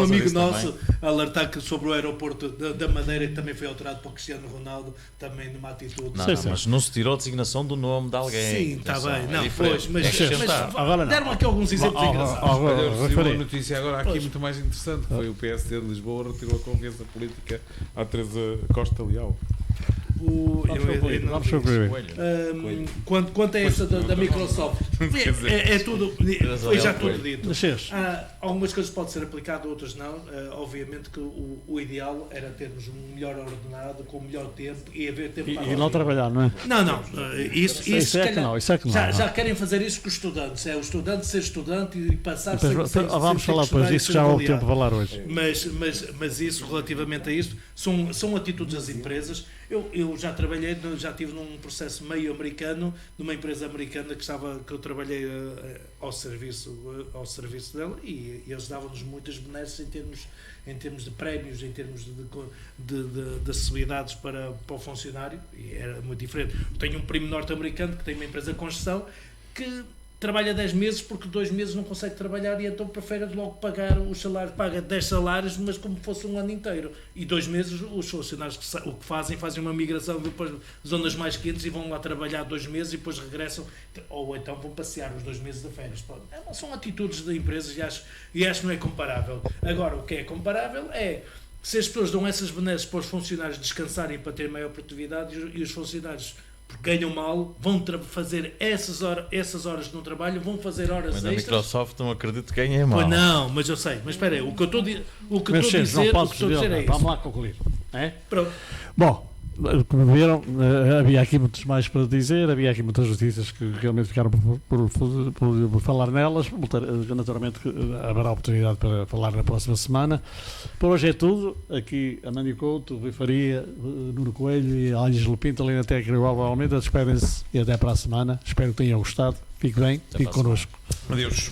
amigo nosso a alertar sobre o aeroporto da Madeira, que também foi alterado para o Cristiano Ronaldo, também numa atitude. Mas não se tirou a designação do nome de alguém. Sim, está bem. Não, pois, mas agora deram aqui alguns exemplos engraçados. Eu recebi uma notícia agora aqui muito mais interessante, que foi o PSD de Lisboa retirou a confiança política à Teresa Costa Leal. Vamos sobre quanto a essa da Microsoft, é tudo, foi já tudo dito. Há algumas coisas que podem ser aplicadas, outras não. Obviamente que o ideal era termos um melhor ordenado, com o melhor tempo e haver tempo para e não trabalhar, não é? Não. Isso é que não. Já Não. querem fazer isso com os estudantes. É o estudante ser estudante e passar vamos falar depois disso, já houve tempo para falar hoje. Mas isso, relativamente a isso, são atitudes das empresas. Eu já estive num processo meio americano, numa empresa americana que eu trabalhei ao serviço dela, e eles davam-nos muitas benesses em termos de prémios, em termos de acessibilidades para o funcionário, e era muito diferente. Tenho um primo norte-americano que tem uma empresa de construção que trabalha 10 meses porque 2 meses não consegue trabalhar e então prefere logo pagar os salários, paga 10 salários, mas como fosse um ano inteiro. E 2 meses os funcionários o que fazem uma migração depois de zonas mais quentes e vão lá trabalhar 2 meses e depois regressam, ou então vão passear os 2 meses de férias. São atitudes de empresas e acho que não é comparável. Agora, o que é comparável é se as pessoas dão essas benesses para os funcionários descansarem para ter maior produtividade e os funcionários ganham mal, vão fazer essas horas no trabalho, vão fazer horas extras. Na Microsoft não acredito que ganhem mal. Não, mas eu sei. Mas espera aí, o que eu estou a dizer é vamos lá concluir. Pronto. Bom, como viram, havia aqui muitos mais para dizer, havia aqui muitas notícias que realmente ficaram por falar nelas. Naturalmente haverá oportunidade para falar na próxima semana. Por hoje é tudo. Aqui Amândio Couto, Rui Faria, Nuno Coelho e Ângelo Pinto, ali na técnica Igual Almeida. Despedem-se e até para a semana. Espero que tenham gostado. Fique bem, fique connosco. Adeus.